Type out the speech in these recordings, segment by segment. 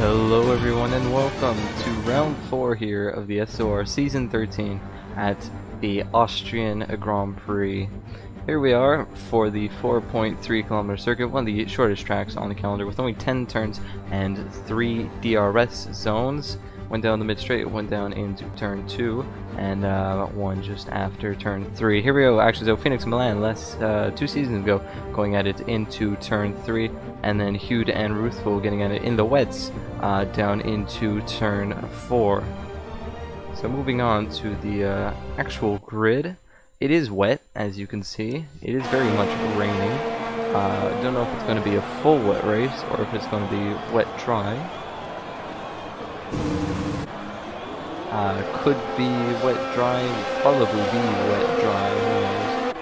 Hello everyone and welcome to round 4 here of the SOR season 13 at the Austrian Grand Prix. Here we are for the 4.3 kilometer circuit, one of the shortest tracks on the calendar with only 10 turns and 3 DRS zones. One down the mid straight, one down into turn 2, and one just after turn 3. Here we go, actually, so Phoenix and Milan 2 seasons ago going at it into turn 3, and then Hude and Ruthful getting at it in the wets down into turn 4. So moving on to the actual grid, it is wet, as you can see. It is very much raining. Don't know if it's going to be a full wet race or if it's going to be wet dry. Could be wet dry, probably be wet dry, who knows.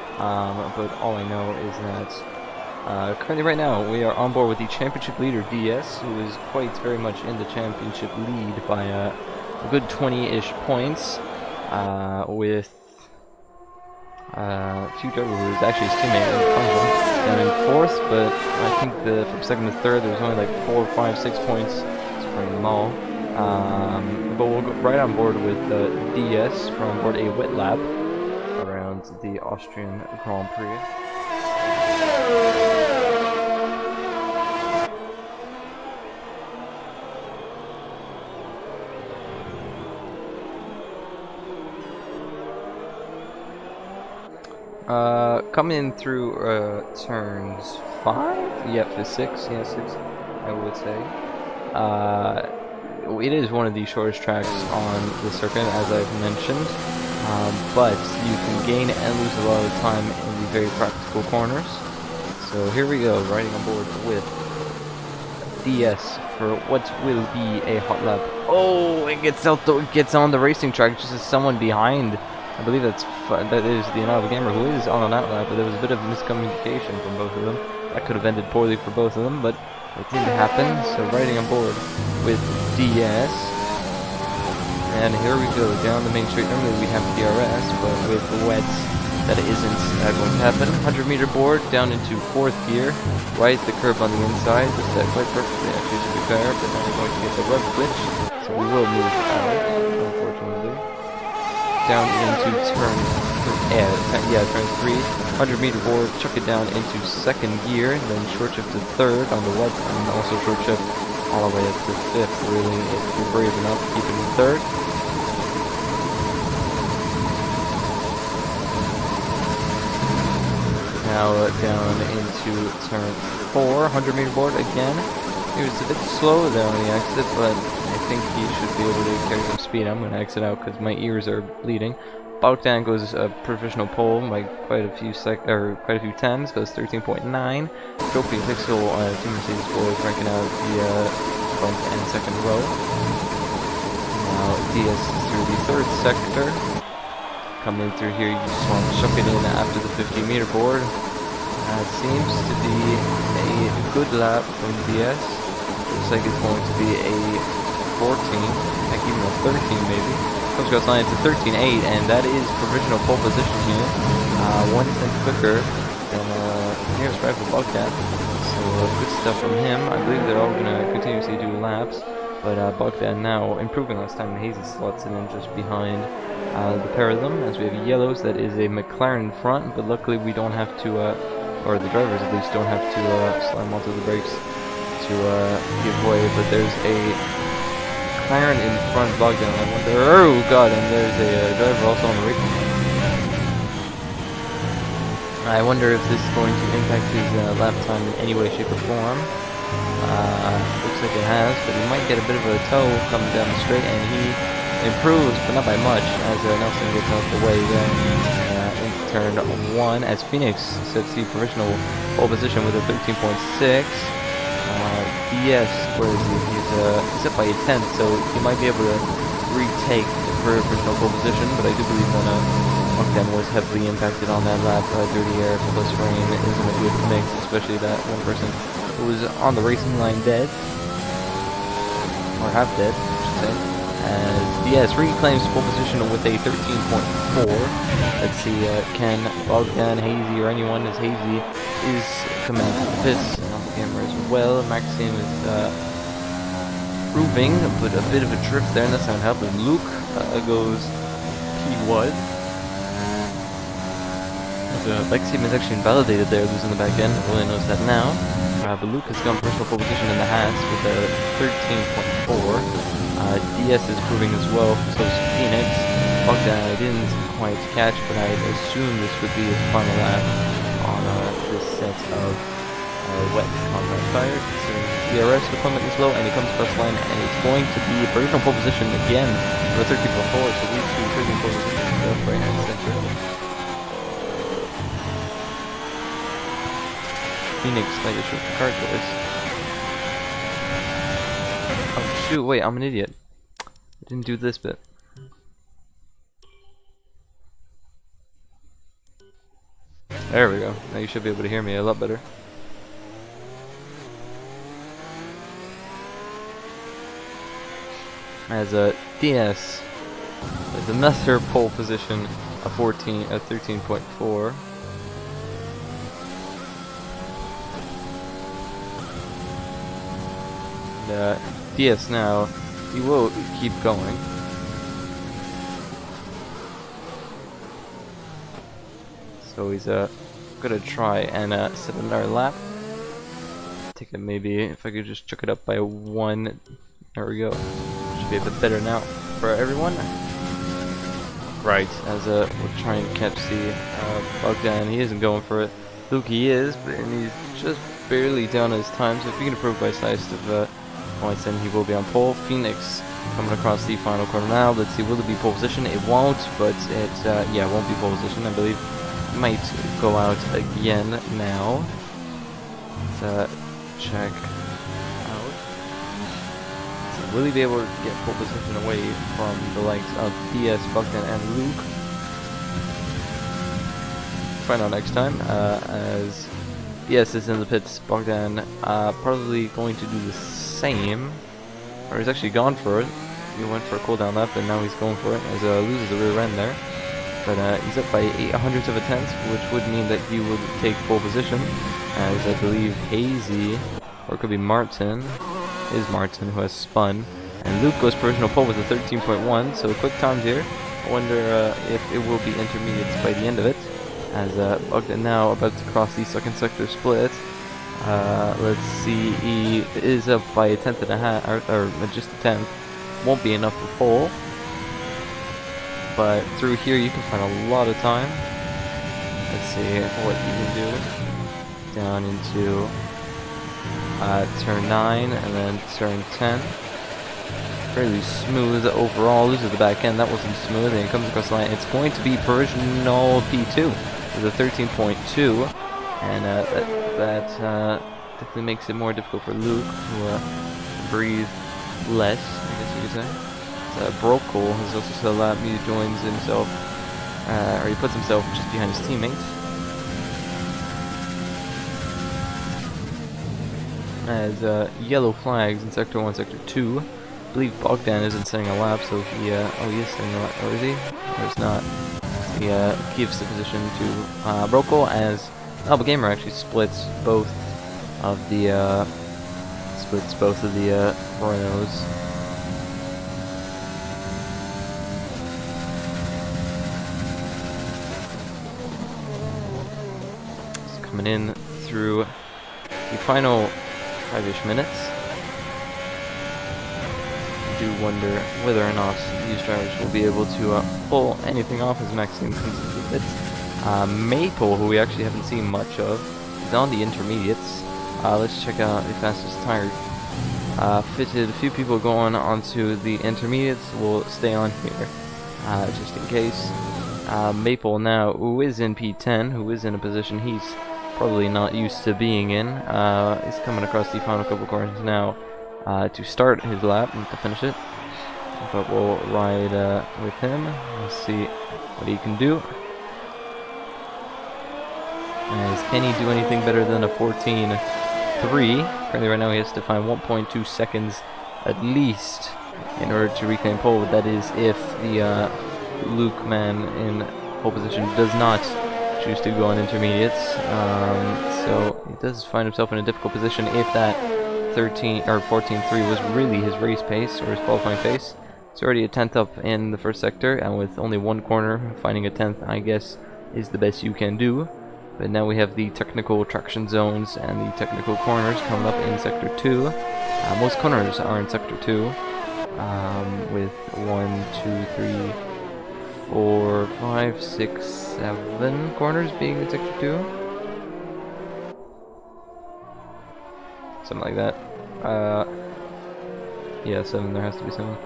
But all I know is that currently right now we are on board with the championship leader DS, who is quite very much in the championship lead by a good 20-ish points, with a few drivers who is actually his teammate in front of him down in 4th, but I think from 2nd to 3rd there's only like 4, 5, 6 points separating them all. But we'll go right on board with DS from board a wet lap around the Austrian Grand Prix. Coming in through turns 5? Yep, for 6. Yeah, 6, I would say. It is one of the shortest tracks on the circuit, as I've mentioned, but you can gain and lose a lot of time in the very practical corners. So here we go, riding on board with DS for what will be a hot lap. Oh, it gets on the racing track just as someone behind. I believe that is the Inaudible Gamer who is on that lap, but there was a bit of miscommunication from both of them. That could have ended poorly for both of them, but it didn't happen. So riding on board with DS, and here we go down the main straight. Normally we have DRS, but with the wets that isn't going to happen. 100-meter board down into 4th gear, right the curve on the inside. This set quite perfectly actually, to be fair, but now we're going to get the rev glitch, so we will move out, unfortunately. Down into turn 3, 100-meter board, chuck it down into 2nd gear, then short shift to 3rd on the wet, and also short shift all the way up to 5th, really, if you're brave enough to keep it in 3rd. Now down into turn 4, 100-meter board again. He was a bit slow there on the exit, but I think he should be able to carry some speed. I'm going to exit out because my ears are bleeding. Bogdan goes a professional pole by quite a few tenths, goes 13.9. Trophy Pixel, Team Mercedes boys ranking out the front and 2nd row. Now DS through the 3rd sector. Coming through here, you just want to chuck it in after the 50-meter board. Seems to be a good lap from DS. Looks like it's going to be a 14, heck, even a 13 maybe. Comes across line to 13.8, and that is provisional pole position here. 1 tenth quicker than nearest rival Bogdan. So good stuff from him. I believe they're all going to continuously do laps, but Bogdan now improving last time. Hazy slots it in just behind the pair of them, as we have yellows. That is a McLaren front, but luckily we don't have to, or the drivers at least don't have to slam onto the brakes to give way. But there's a McLaren in front of Bogdan. I wonder, oh god, and there's a driver also on the racing line. I wonder if this is going to impact his lap time in any way, shape, or form. Looks like it has, but he might get a bit of a toe coming down the straight, and he improves, but not by much, as Nelson gets out the way there into turn 1, as Phoenix sets the provisional pole position with a 13.6. DS, where is he? He's up by a tenth, so he might be able to retake the provisional pole position, but I do believe that Bogdan was heavily impacted on that lap. Dirty air plus rain isn't a good mix, especially that one person who was on the racing line dead, or half dead, I should say. As DS reclaims pole position with a 13.4. Let's see, can Bogdan, Hazy, or anyone as Hazy is coming out to the pits, and on the camera as well. Maxime is proving, but a bit of a drift there, and that's not helping. Luke goes P1. Maxime is actually invalidated there, losing the back end. Only knows that now. But Luke has gone personal pole position in the Haas with a 13.4. DS is proving as well, so is Phoenix. Bogdan I didn't quite catch, but I assume this would be his final lap on this set of wet combat tires. So DRS equipment is low, and he comes across the line, and it's going to be a provisional pole position again for a 13.4. So these two provisional pole positions left, right hand, center. Phoenix slightly short the card boys. Oh shoot, wait, I'm an idiot. I didn't do this bit. There we go. Now you should be able to hear me a lot better. As a DS with another pole position, a 13.4. DS now, he will keep going. So he's gonna try and set another lap. Take it maybe, if I could just chuck it up by 1. There we go. Should be a bit better now for everyone. Right, as we're trying to catch the Bogdan. He isn't going for it. Luke, he is, but he's just barely down his time. So if he can improve by size of points, then he will be on pole. Phoenix coming across the final corner now. Let's see, will it be pole position? It won't, but it yeah, it won't be pole position. I believe it might go out again now. Let's check out. So will he be able to get pole position away from the likes of DS, Bogdan, and Luke? Find out next time. As DS is in the pits, Bogdan probably going to do the same, or he's actually gone for it. He went for a cooldown lap, and now he's going for it as loses the rear end there. But he's up by 0.08 of a tenth, which would mean that he would take pole position, as I believe Hazy, or it could be Martin, is Martin who has spun, and Luke goes provisional pole with a 13.1. So quick times here. I wonder if it will be intermediates by the end of it, as Bogdan now about to cross the second sector split. Let's see, he is up by 1/10, or just a tenth. Won't be enough for pole, but through here you can find a lot of time. Let's see what you can do. Down into turn 9 and then turn 10. Fairly smooth overall. Loses the back end, that wasn't smooth, and it comes across the line. It's going to be provisional P2 with a 13.2. And that definitely makes it more difficult for Luke, who breathe less, I guess you could say. Brokel has also said a lap. He joins himself, or he puts himself just behind his teammates. As yellow flags in Sector 1, Sector 2. I believe Bogdan isn't setting a lap, so he, oh, he is setting a lap, or is he? Or is not? He gives the position to Brokel, as Alba Gamer actually splits both of the Renaults. It's coming in through the final 5-ish minutes. I do wonder whether or not these drivers will be able to pull anything off as Maxime comes into the pits. Maple, who we actually haven't seen much of, is on the intermediates. Let's check out the fastest tire. Fitted a few people going onto the intermediates. Will stay on here just in case. Maple now, who is in P10, who is in a position he's probably not used to being in, is coming across the final couple corners now to start his lap and to finish it. But we'll ride with him. Let's see what he can do. Can he do anything better than a 14.3? Currently right now he has to find 1.2 seconds at least in order to reclaim pole. But that is if the Luke man in pole position does not choose to go on intermediates. So he does find himself in a difficult position if that 13 or 14.3 was really his race pace or his qualifying pace. It's already a 10th up in the first sector, and with only one corner, finding a 10th, I guess, is the best you can do. But now we have the technical traction zones and the technical corners coming up in Sector 2. Most corners are in Sector 2, with 1, 2, 3, 4, 5, 6, 7 corners being in Sector 2. Something like that. Yeah, 7, there has to be 7.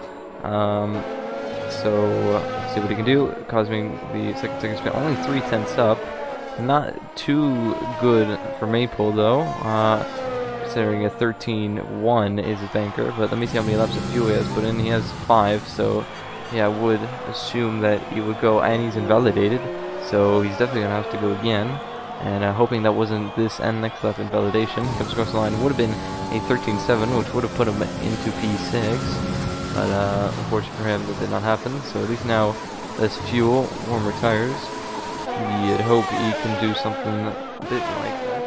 So, let's see what he can do. Causing the second spin, only 3/10ths up. Not too good for Maple though, considering a 13.1 is his banker. But let me see how many laps of fuel he has put in. He has 5, so yeah, I would assume that he would go, and he's invalidated, so he's definitely gonna have to go again. And hoping that wasn't this and next lap invalidation. Comes across the line, would have been a 13.7, which would have put him into P6. But unfortunately for him, that did not happen. So at least now, less fuel, warmer tires. You'd hope he can do something a bit like that.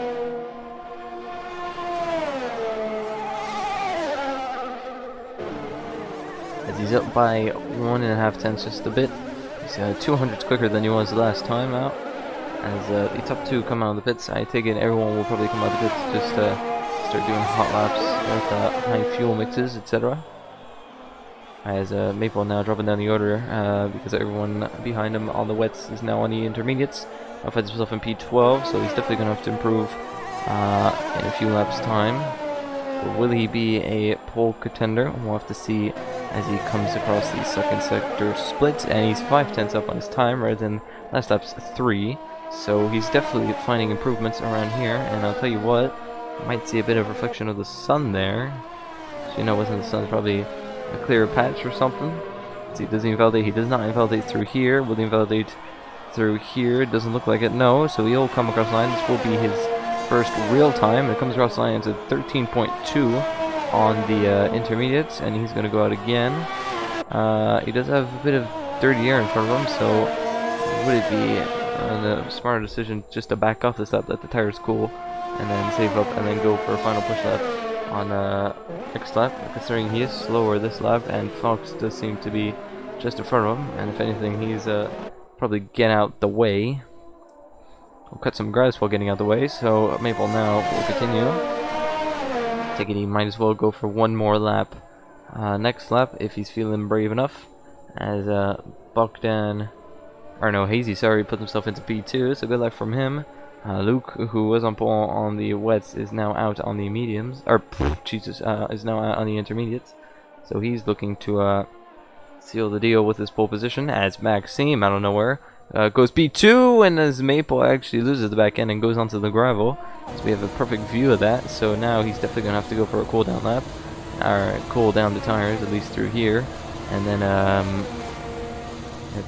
As he's up by 1.5 tenths, just a bit. He's 200s quicker than he was the last time out. As the top 2 come out of the pits, I take it everyone will probably come out of the pits just start doing hot laps with high fuel mixes, etc. As Maple now dropping down the order because everyone behind him on the wets is now on the intermediates. Finds himself in P12, so he's definitely going to have to improve in a few laps' time. But will he be a pole contender? We'll have to see as he comes across the second sector split, and he's 5/10ths up on his time rather than last lap's 3. So he's definitely finding improvements around here, and I'll tell you what, might see a bit of reflection of the sun there. So, you know, wasn't the sun probably a clear patch or something? Let's see, does he invalidate? He does not invalidate through here. Will he invalidate through here? It doesn't look like it, no. So he'll come across the line. This will be his first real time. It comes across the line at 13.2 on the intermediates, and he's going to go out again. He does have a bit of dirty air in front of him, so would it be a smarter decision just to back off this lap, let the tires cool, and then save up and then go for a final push lap on next lap, considering he is slower this lap and Fox does seem to be just in front of him, and if anything he's probably get out the way. We'll cut some grass while getting out the way, so Maple now will continue. Take it, he might as well go for one more lap next lap if he's feeling brave enough, as Bogdan, or no, Hazy, sorry, put himself into P2, so good luck from him. Luke, who was on pole on the wets, is now out on the mediums, or Jesus, is now out on the intermediates. So he's looking to seal the deal with his pole position. As Maxime, out of nowhere, goes P2, and as Maple actually loses the back end and goes onto the gravel. So we have a perfect view of that. So now he's definitely gonna have to go for a cool down lap, or cool down the tires at least through here, and then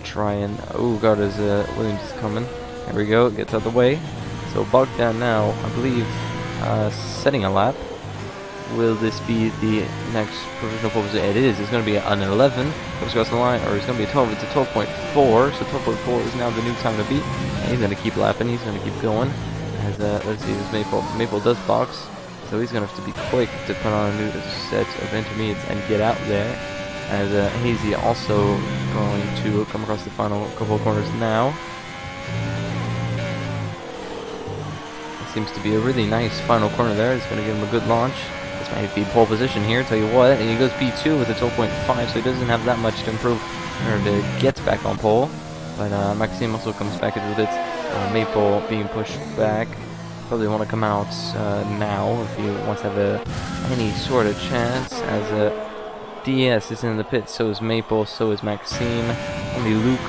try and god, as Williams is coming. There we go, gets out the way. So Bogdan now, I believe, setting a lap. Will this be the next provisional pole position? It is. It's going to be an 11. Comes across the line, or it's going to be a 12. It's a 12.4. So 12.4 is now the new time to beat. And he's going to keep lapping. He's going to keep going. As let's see, this Maple does box, so he's going to have to be quick to put on a new set of intermediates and get out there. As Hazy also going to come across the final couple of corners now. Seems to be a really nice final corner there. It's going to give him a good launch. This might be pole position here, tell you what. And he goes P2 with a 12.5, so he doesn't have that much to improve in order to get back on pole. But Maxime also comes back into the bits. Maple being pushed back. probably want to come out now if he wants to have any sort of chance. As DS is in the pit, so is Maple, so is Maxime. Only Luke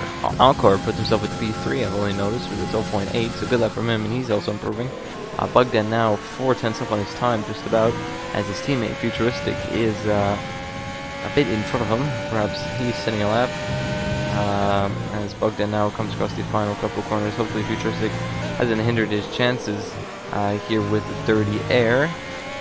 Encore puts himself at P3, I've only noticed, with a 12.8, so good luck from him, and he's also improving. Bugden now 4/10 up on his time, just about, as his teammate Futuristic is a bit in front of him. Perhaps he's setting a lap. As Bugden now comes across the final couple corners, hopefully Futuristic hasn't hindered his chances here with the dirty air.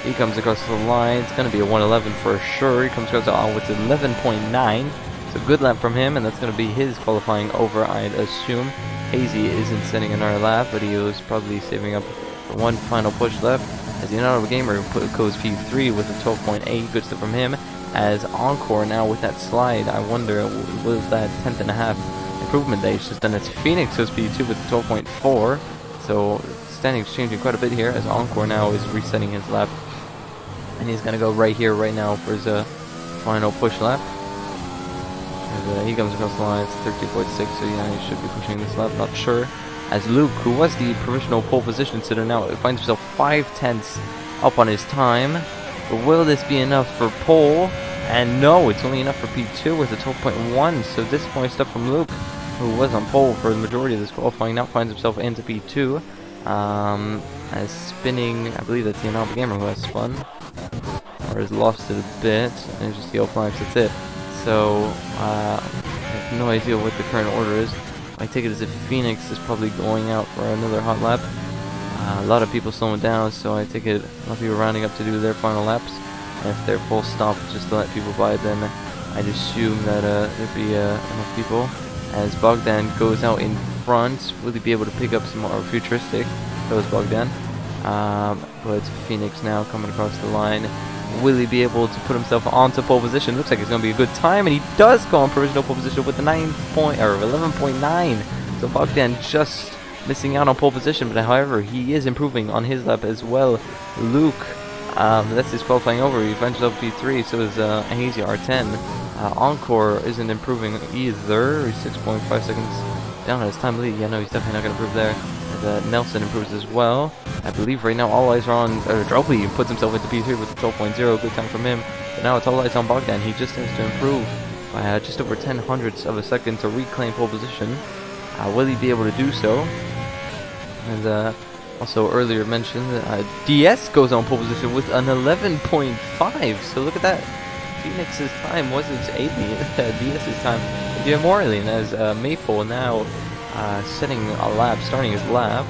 He comes across the line. It's going to be a 1:11 for sure. He comes across with 11.9. So good lap from him, and that's going to be his qualifying over, I'd assume. Hazy isn't setting another lap, but he was probably saving up for one final push left. As the Another Gamer goes P3 with a 12.8. Good stuff from him. As Encore now with that slide, I wonder, will that 10th and a half improvement that he's just done? It's Phoenix goes P2 with 12.4. So standings changing quite a bit here, as Encore now is resetting his lap. And he's going to go right here, right now, for his final push lap. As, he comes across the line, it's 13.6, so yeah, he should be pushing this lap, not sure. As Luke, who was the provisional pole position sitter, now finds himself 5/10 up on his time. But will this be enough for pole? And no, it's only enough for P2 with a 12.1, so disappointing stuff from Luke, who was on pole for the majority of this qualifying, now finds himself into P2. As spinning, I believe that's the Another Gamer who has spun, or has lost it a bit, and it's just the Flames, that's it. So, I have no idea what the current order is. I take it as if Phoenix is probably going out for another hot lap. A lot of people slowing down, so I take it a lot of people rounding up to do their final laps. And if they're full stop just to let people by, then I'd assume that there'd be enough people. As Bogdan goes out in front, will he be able to pick up some more Futuristic? That was Bogdan. But Phoenix now coming across the line. Will he be able to put himself onto pole position? Looks like it's going to be a good time, and he does go on provisional pole position with a 11.9. So Bogdan just missing out on pole position, but however, he is improving on his lap as well. Luke, that's his qualifying over. He ventured up P3, so is Hazy R10. Encore isn't improving either. He's 6.5 seconds down on his time lead. Yeah, no, he's definitely not going to improve there. Nelson improves as well. I believe right now all eyes are on Dropey, puts himself into P3 with 12.0. Good time from him. But now it's all eyes on Bogdan. He just has to improve by just over 10 hundredths of a second to reclaim pole position. Will he be able to do so? And also earlier mentioned, DS goes on pole position with an 11.5. So look at that. Phoenix's time wasn't Alien. DS's time is even more Alien, as Maple now setting a lap, starting his lap,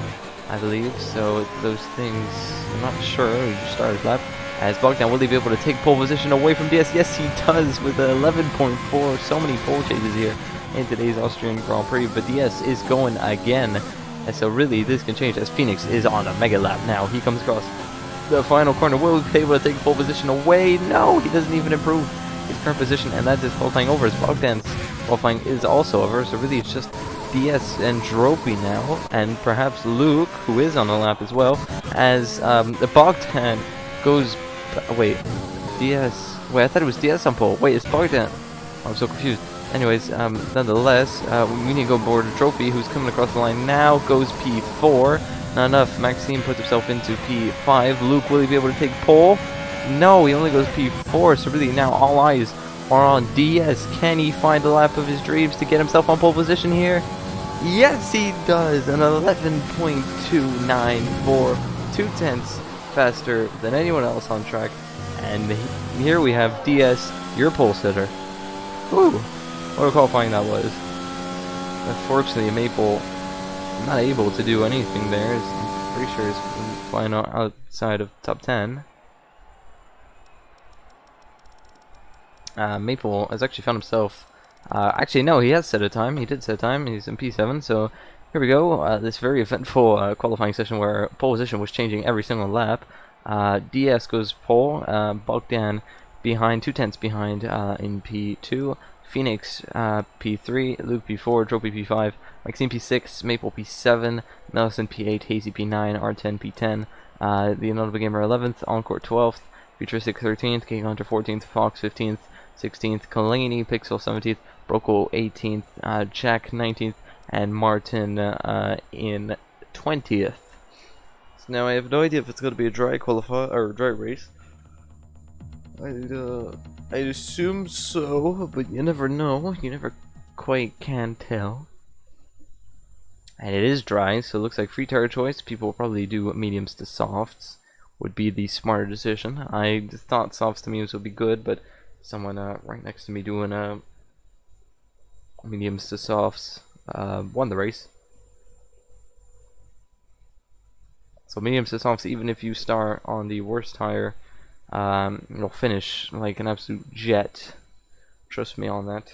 I believe. So those things, I'm not sure. He just started his lap. As Bogdan, will he be able to take pole position away from DS? Yes, he does with 11.4. So many pole chases here in today's Austrian Grand Prix. But DS is going again. And so really, this can change as Phoenix is on a mega lap now. He comes across the final corner. Will he be able to take pole position away? No, he doesn't even improve his current position. And that's his qualifying over. As Bogdan's qualifying is also over. So really, it's just DS and Dropey now, and perhaps Luke, who is on the lap as well, as the Bogdan goes. Wait, DS. Wait, I thought it was DS on pole. Wait, it's Bogdan. I'm so confused. Anyways, nonetheless, we need to go board Dropey, who's coming across the line now. Goes P4. Not enough. Maxime puts himself into P5. Luke, will he be able to take pole? No, he only goes P4. So really, now all eyes are on DS. Can he find the lap of his dreams to get himself on pole position here? Yes, he does. An 11.294, 2/10 faster than anyone else on track. And here we have DS, your pole sitter. Woo! What a qualifying that was. Unfortunately, Maple not able to do anything there. I'm pretty sure he's flying outside of top 10. Maple has actually found himself. Actually, no, he has set a time. He did set a time. He's in P7. So here we go. This very eventful qualifying session where pole position was changing every single lap. DS goes pole. Bogdan behind, 2/10 behind in P2. Phoenix P3. Luke P4. Dropey P5. Maxime P6. Maple P7. Nelson P8. Hazy P9. R10 P10. The Another Gamer 11th. Encore 12th. Futuristic 13th. King Hunter 14th. Fox 15th. 16th, Kalani, Pixel 17th, Broco 18th, Jack 19th, and Martin in 20th. Now I have no idea if it's going to be a dry qualify or dry race. I'd assume so, but you never know. You never quite can tell. And it is dry, so it looks like free tire choice. People will probably do mediums to softs. Would be the smarter decision. I just thought softs to mediums would be good, but someone right next to me doing mediums to softs won the race. So mediums to softs, even if you start on the worst tire, you'll finish like an absolute jet. Trust me on that.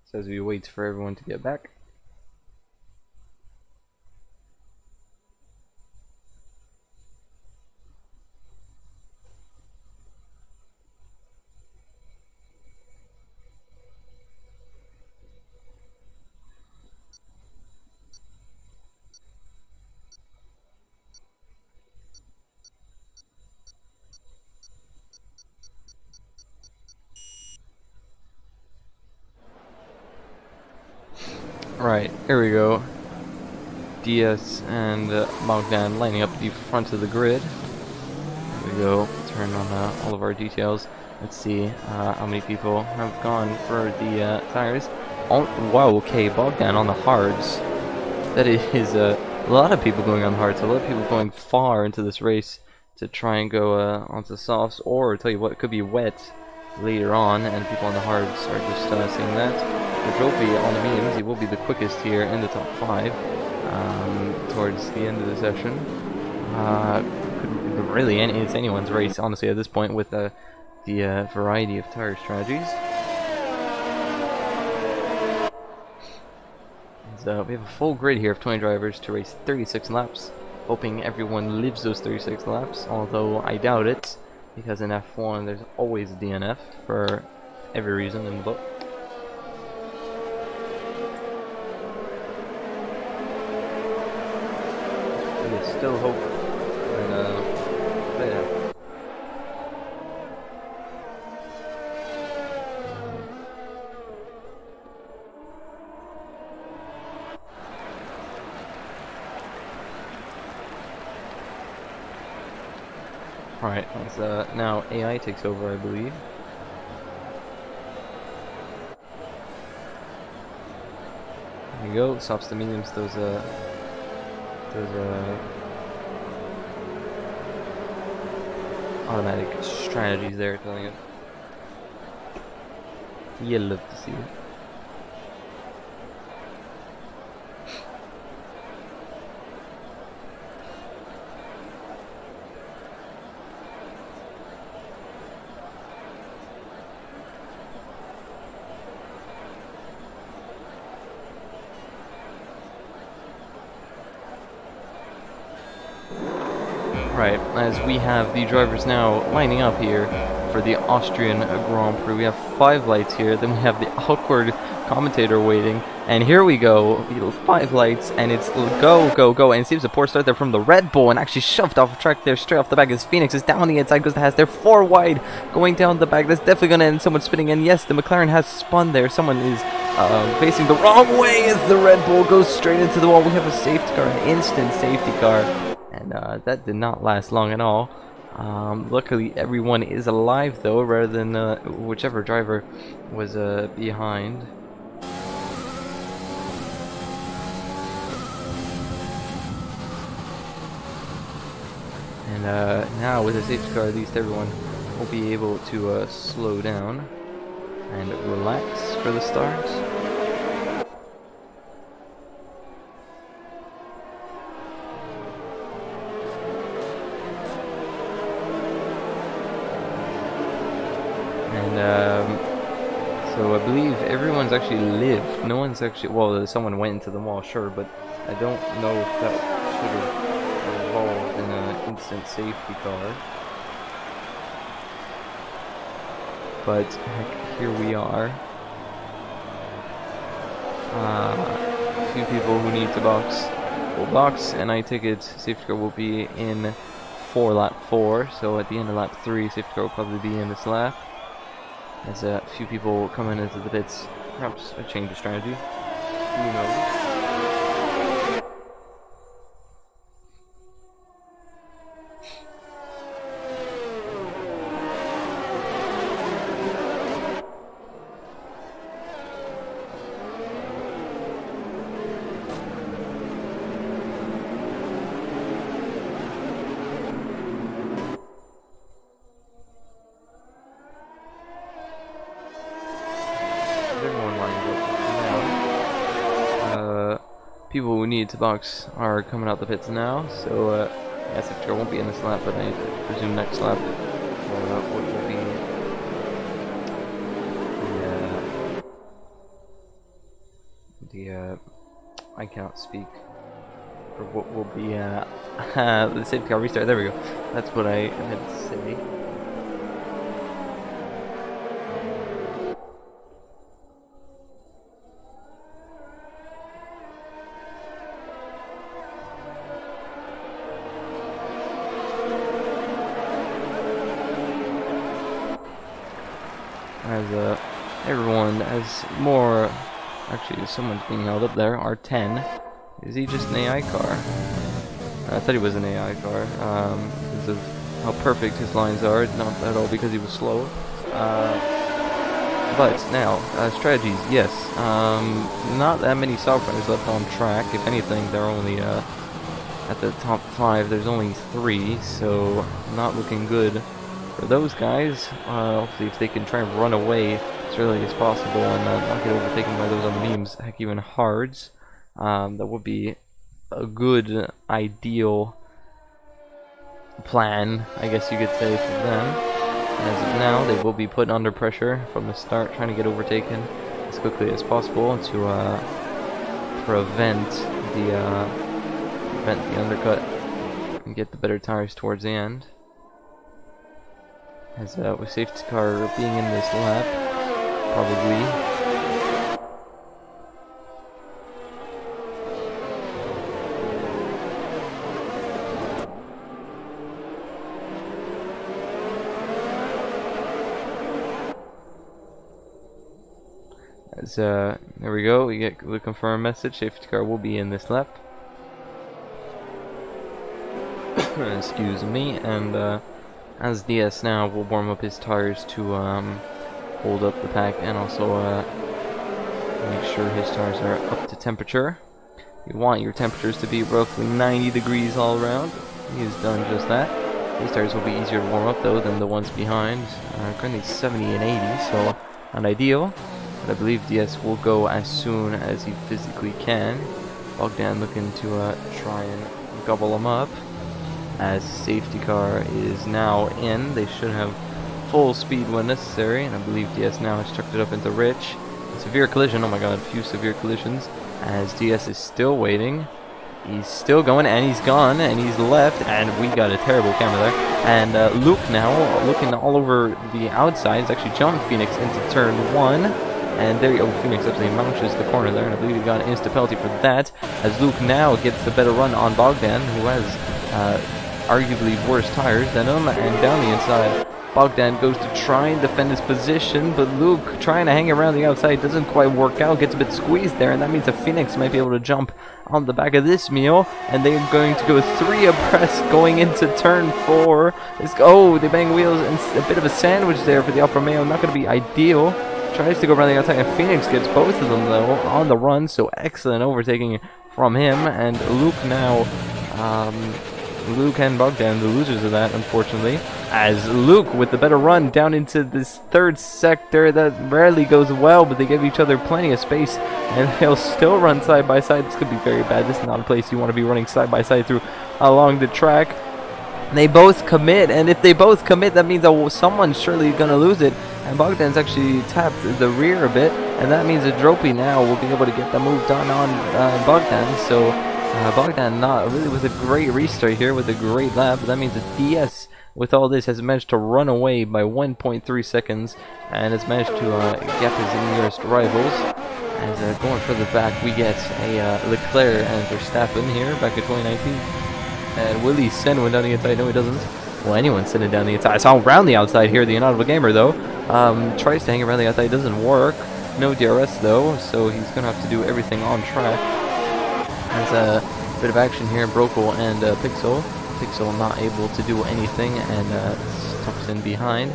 Says we wait for everyone to get back. Right, here we go. DS and Bogdan lining up the front of the grid. Here we go. Turn on all of our details. Let's see how many people have gone for the tires. Oh, wow, okay, Bogdan on the hards. That is a lot of people going on the hards. A lot of people going far into this race to try and go onto softs, or tell you what, it could be wet later on, and people on the hards are just seeing that. The trophy on the mediums, he will be the quickest here in the top 5 towards the end of the session. Really, it's anyone's race, honestly, at this point, with the variety of tire strategies. So we have a full grid here of 20 drivers to race 36 laps, hoping everyone lives those 36 laps, although I doubt it, because in F1 there's always a DNF for every reason in the book. There's still hope, and yeah. Alright, now AI takes over, I believe. There you go, stops the mediums, those automatic strategies there, telling it. You'll love to see it. Right, as we have the drivers now lining up here for the Austrian Grand Prix. We have 5 lights here, then we have the awkward commentator waiting, and here we go, 5 lights, and it's go, go, go, and it seems a poor start there from the Red Bull, and actually shoved off track there, straight off the back as Phoenix is down the inside, goes the Haas there, 4 wide, going down the back. That's definitely going to end someone spinning, and yes, the McLaren has spun there. Someone is facing the wrong way as the Red Bull goes straight into the wall. We have a safety car, an instant safety car. And that did not last long at all. Luckily, everyone is alive, though, rather than whichever driver was behind. And now, with a safety car, at least everyone will be able to slow down and relax for the start. So I believe everyone's actually lived. No one's actually, well, someone went into the wall, sure, but I don't know if that should have involved in an instant safety car. But heck, here we are. A few people who need to box will box, and I take it safety car will be in for lap 4. So at the end of lap 3, safety car will probably be in this lap. As a few people coming into the pits, perhaps a change of strategy. Who knows? People who need to box are coming out the pits now, so yeah, Sector won't be in this lap, but I presume next lap what will be I cannot speak, or what will be the safety car restart. There we go. That's what I meant to say. As everyone has more, actually someone's being held up there, R10. Is he just an AI car? I thought he was an AI car, because of how perfect his lines are, not at all because he was slow. But now, strategies, yes. Not that many SOR runners left on track. If anything, they're only at the top 5, there's only 3, so not looking good for those guys. Hopefully if they can try and run away as early as possible and not get overtaken by those on the beams, heck, even hards, that would be a good, ideal plan, I guess you could say, for them. As of now, they will be put under pressure from the start, trying to get overtaken as quickly as possible to prevent the undercut and get the better tires towards the end. As with safety car being in this lap, probably. As there we go, we get the confirmed message. Safety car will be in this lap. Excuse me, and as DS now will warm up his tires to hold up the pack and also make sure his tires are up to temperature. You want your temperatures to be roughly 90 degrees all around. He's done just that. These tires will be easier to warm up though than the ones behind. Currently 70 and 80, so not ideal. But I believe DS will go as soon as he physically can. Bogdan looking to try and gobble him up. As safety car is now in, they should have full speed when necessary, and I believe DS now has trucked it up into Rich. Severe collision, oh my god, a few severe collisions, as DS is still waiting. He's still going, and he's gone, and he's left, and we got a terrible camera there. And Luke now, looking all over the outside, has actually jumped Phoenix into turn 1. And there you go, Phoenix actually launches the corner there, and I believe he got an insta penalty for that, as Luke now gets the better run on Bogdan, who has arguably worse tires than him, and down the inside Bogdan goes to try and defend his position, but Luke trying to hang around the outside doesn't quite work out, gets a bit squeezed there, and that means the Phoenix might be able to jump on the back of this meal, and they're going to go 3 abreast going into turn 4. Oh, they bang wheels, and a bit of a sandwich there for the Alfa Romeo, not going to be ideal. Tries to go around the outside, and Phoenix gets both of them though on the run, so excellent overtaking from him, and Luke now Luke and Bogdan, the losers of that, unfortunately, as Luke with the better run down into this 3rd sector that rarely goes well, but they give each other plenty of space, and they'll still run side by side. This could be very bad. This is not a place you want to be running side by side through along the track. They both commit, and if they both commit, that means that someone's surely going to lose it, and Bogdan's actually tapped the rear a bit, and that means that Dropey now will be able to get the move done on Bogdan, so Bogdan not really with a great restart here with a great lap, but that means that DS with all this has managed to run away by 1.3 seconds and has managed to gap his nearest rivals. As going further back, we get a Leclerc and Verstappen here back in 2019. And will he send one down the inside? No, he doesn't. Well, anyone's sending down the inside. I saw him round the outside here, the inaudible gamer though. Tries to hang around the outside, doesn't work. No DRS though, so he's gonna have to do everything on track. There's a bit of action here, Brokel and Pixel. Pixel not able to do anything and tucks in behind.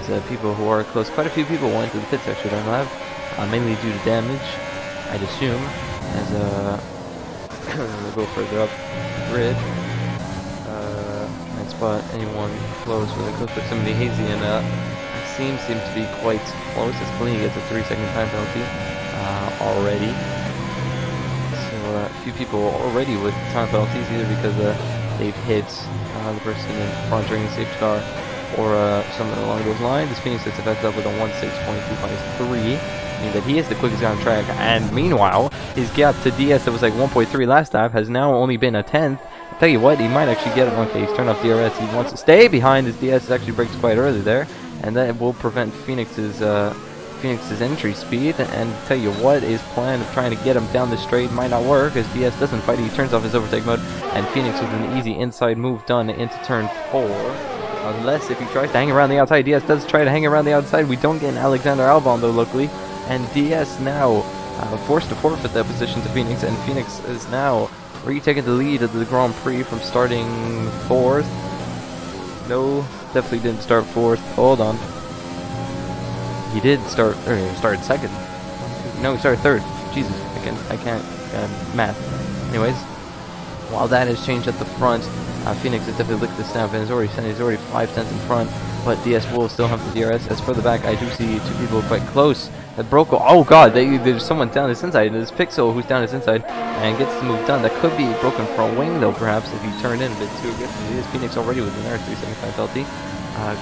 There's people who are close. Quite a few people went to the pits actually on lap, mainly due to damage, I'd assume. As we'll go further up grid. Can't spot anyone close, really close, but somebody hazy and seems to be quite close. As Kalini gets a 3-second time penalty already. So a few people already with time penalties, either because they've hit the person in front during the safety car or something along those lines. This Phoenix gets affected up with a 1.6.2.3, meaning that he is the quickest guy on track, and meanwhile his gap to DS that was like 1.3 last lap has now only been a 10th. I'll tell you what, he might actually get it. Okay, he's turned off DRS. He wants to stay behind. His DS actually breaks quite early there, and that will prevent Phoenix's entry speed. And tell you what, his plan of trying to get him down the straight might not work, as DS doesn't fight. He turns off his overtake mode, and Phoenix with an easy inside move done into turn 4. Unless if he tries to hang around the outside. DS does try to hang around the outside. We don't get an Alexander Albon though, luckily, and DS now forced to forfeit that position to Phoenix, and Phoenix is now retaking the lead of the Grand Prix from starting 4th. No, definitely didn't start 4th. Hold on. He did start, or he started 2nd. No, he started 3rd. Jesus, I can't math. Anyways, while that has changed at the front, Phoenix has definitely licked the snap and he's already 5 tenths in front, but DS will still have the DRS. As for the back, I do see 2 people quite close. That Brokel, oh god, there's someone down his inside. There's Pixel who's down his inside and gets the move done. That could be broken for a wing though, perhaps, if he turned in a bit too aggressively. It is Phoenix already with another 3.75 penalty,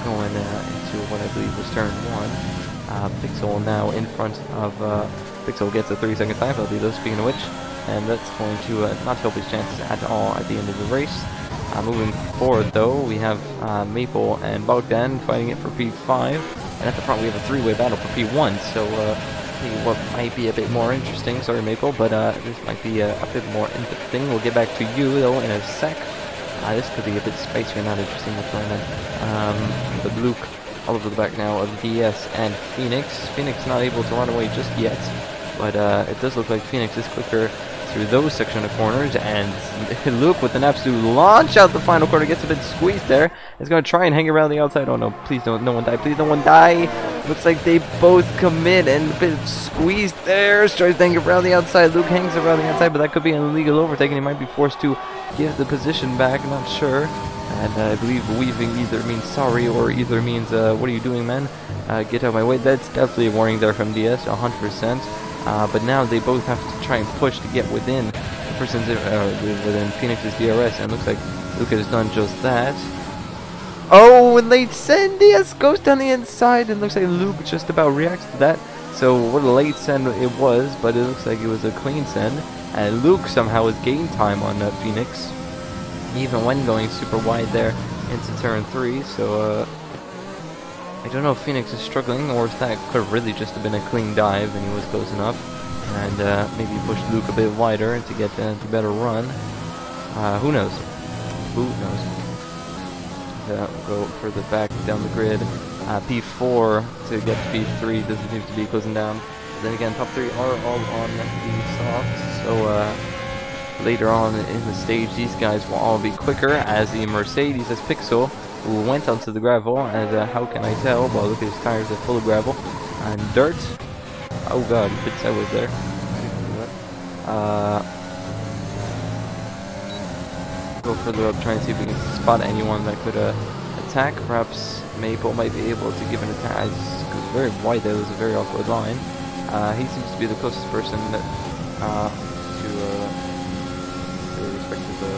going into what I believe was turn 1. Pixel now in front of, Pixel gets a 3-second time penalty though, speaking of which, and that's going to not help his chances at all at the end of the race. Moving forward though, we have Maple and Bogdan fighting it for P5, and at the front we have a 3-way battle for P1, so what might be a bit more interesting, sorry Maple, but this might be a bit more interesting. We'll get back to you though in a sec. This could be a bit spicier, not interesting what's going on. But Luke all over the back now of DS and Phoenix. Phoenix not able to run away just yet, but it does look like Phoenix is quicker through those section of corners, and Luke with an absolute launch out the final corner, gets a bit squeezed there. He's going to try and hang around the outside. Oh no, please don't, no one die, please no one die. Looks like they both commit, and a bit squeezed there. Tries to hang around the outside. Luke hangs around the outside, but that could be an illegal overtake, and he might be forced to give the position back, I'm not sure. And I believe weaving either means sorry or either means what are you doing, man? Get out of my way. That's definitely a warning there from DS, 100%. But now they both have to try and push to get within the person's within Phoenix's DRS, and it looks like Luke has done just that. Oh, and late send, DS goes down the inside, and looks like Luke just about reacts to that. So what a late send it was, but it looks like it was a clean send, and Luke somehow has gained time on Phoenix, even when going super wide there into turn 3. So I don't know if Phoenix is struggling, or if that could have really just have been a clean dive and he was close enough, and maybe pushed Luke a bit wider to get the better run. Who knows? Who knows? Go further back down the grid. P4 to get to P3 doesn't seem to be closing down. But then again, top 3 are all on the softs, so later on in the stage, these guys will all be quicker, as the Mercedes as Pixel, who went onto the gravel, and how can I tell? Well, look at his tires, they're full of gravel and dirt. Oh god, a bit sideways there. Go further up, try and see if we can spot anyone that could attack. Perhaps Maple might be able to give an attack. It's very wide there, it was a very awkward line. He seems to be the closest person that, to respect to the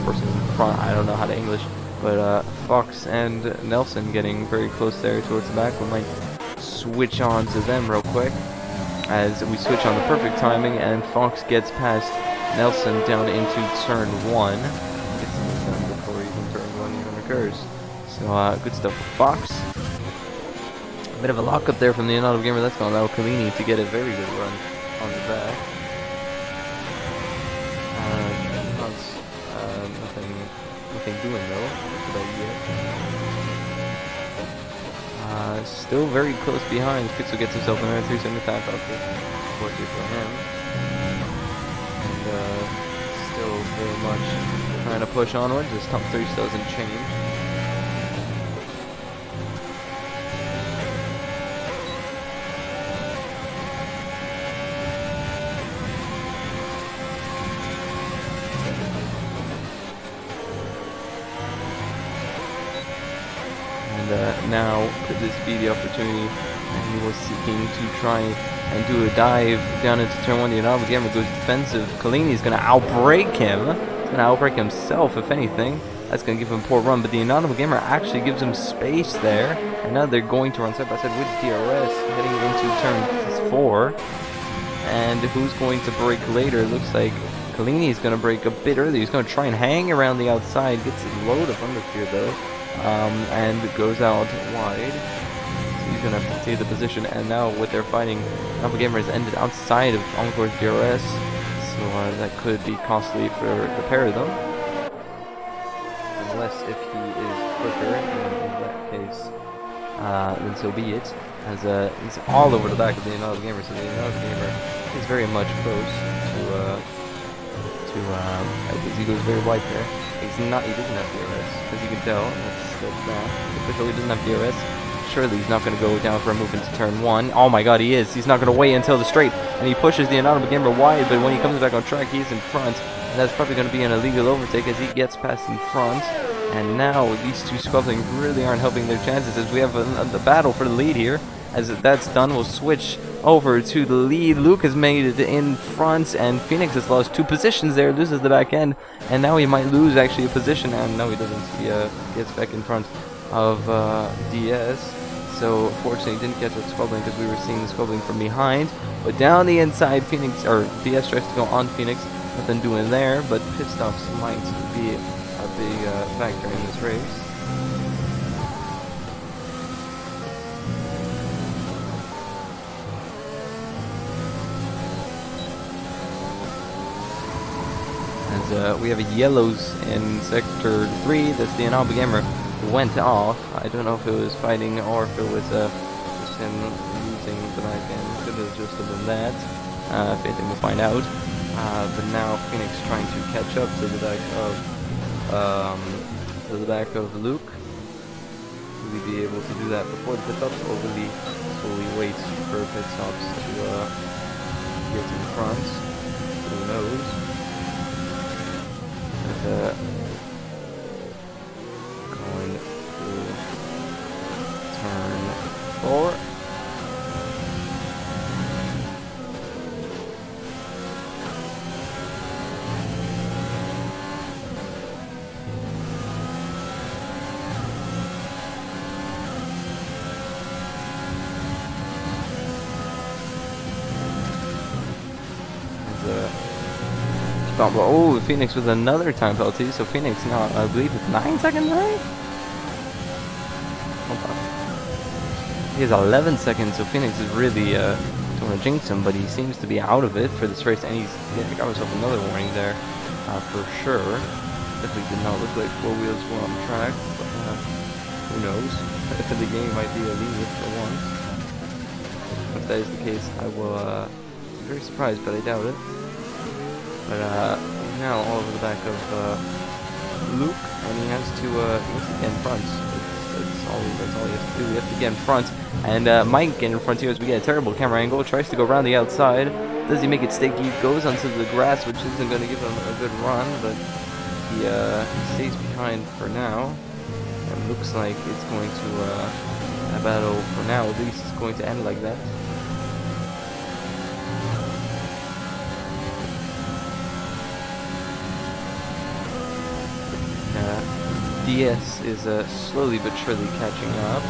person in front. I don't know how to English. But Fox and Nelson getting very close there towards the back. We might switch on to them real quick, as we switch on the perfect timing, and Fox gets past Nelson down into turn 1. Gets him done before even turn 1 even occurs. So good stuff for Fox. A bit of a lockup there from the Anonymous Gamer. That's going to allow Kalini to get a very good run on the back. Nothing doing though. still very close behind. Pixel gets himself another 375 out there. Fortunately for him. And still very much trying to push onwards. His top 3 still doesn't change. Now could this be the opportunity? And he was seeking to try and do a dive down into turn 1. The Inaudible Gamer goes defensive. Kalini's going to outbreak him. He's going to outbreak himself, if anything. That's going to give him a poor run. But the Inaudible Gamer actually gives him space there. And now they're going to run side by side with DRS heading into turn 4. And who's going to break later? It looks like Kalini is going to break a bit early. He's going to try and hang around the outside. Gets a load of understeer though. And goes out wide. So he's going to have to take the position. And now what they're fighting, Alpha Gamer has ended outside of Encore's DRS. So that could be costly for the pair of them. Unless if he is quicker, in that case, then so be it. As he's all over the back of the Alpha Gamer. So the Alpha Gamer is very much close to as he goes very wide there. He doesn't have DRS, as you can tell. That's that. Officially he doesn't have DRS. Surely he's not going to go down for a move into turn 1. Oh my god, he is. He's not going to wait until the straight. And he pushes the Inaudible Gamer wide, but when he comes back on track, he's in front. And that's probably going to be an illegal overtake as he gets past in front. And now these two squabbling really aren't helping their chances as we have a battle for the lead here. As that's done, we'll switch over to the lead. Luke has made it in front, and Phoenix has lost 2 positions there, loses the back end, and now he might lose actually a position, and no he doesn't. He gets back in front of DS. So fortunately he didn't get that squabbling because we were seeing the squabbling from behind. But down the inside, Phoenix, or DS tries to go on Phoenix, nothing doing there, but pit stops might be a big factor in this race. We have a yellows in sector 3. That's the Inaudible Gamer went off. I don't know if it was fighting or if it was just him losing the back end. Could have just been that. If anything, we'll find out. But now Phoenix trying to catch up to the back of Luke. Will he be able to do that before the pit stops, or will he slowly wait for pit stops to get in front? Who knows? Going through turn 4. Oh, Phoenix with another time penalty. So Phoenix now, I believe, it's 9 seconds, right? Hold on. He has 11 seconds, so Phoenix is really don't want to jinx him, but he seems to be out of it for this race, and he got himself another warning there, for sure. Definitely did not look like 4 wheels were on track, but who knows? The game might be a lead for once. If that is the case, I will be very surprised, but I doubt it. But now all over the back of Luke, and he has to get in front. That's all he has to do. We have to get in front, and Mike get in front here as we get a terrible camera angle. Tries to go around the outside. Does he make it sticky? Goes onto the grass, which isn't going to give him a good run, but he stays behind for now. And looks like it's going to a battle for now. At least it's going to end like that. DS is slowly but surely catching up.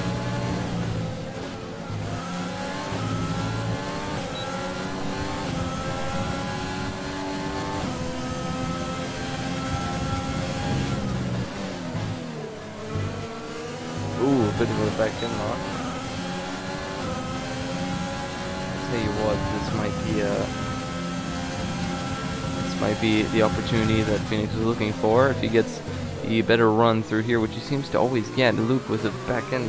Ooh, a bit of a back end lock. I'll tell you what, this might be the opportunity that Phoenix was looking for. If he gets a better run through here, which he seems to always get. Luke with a back end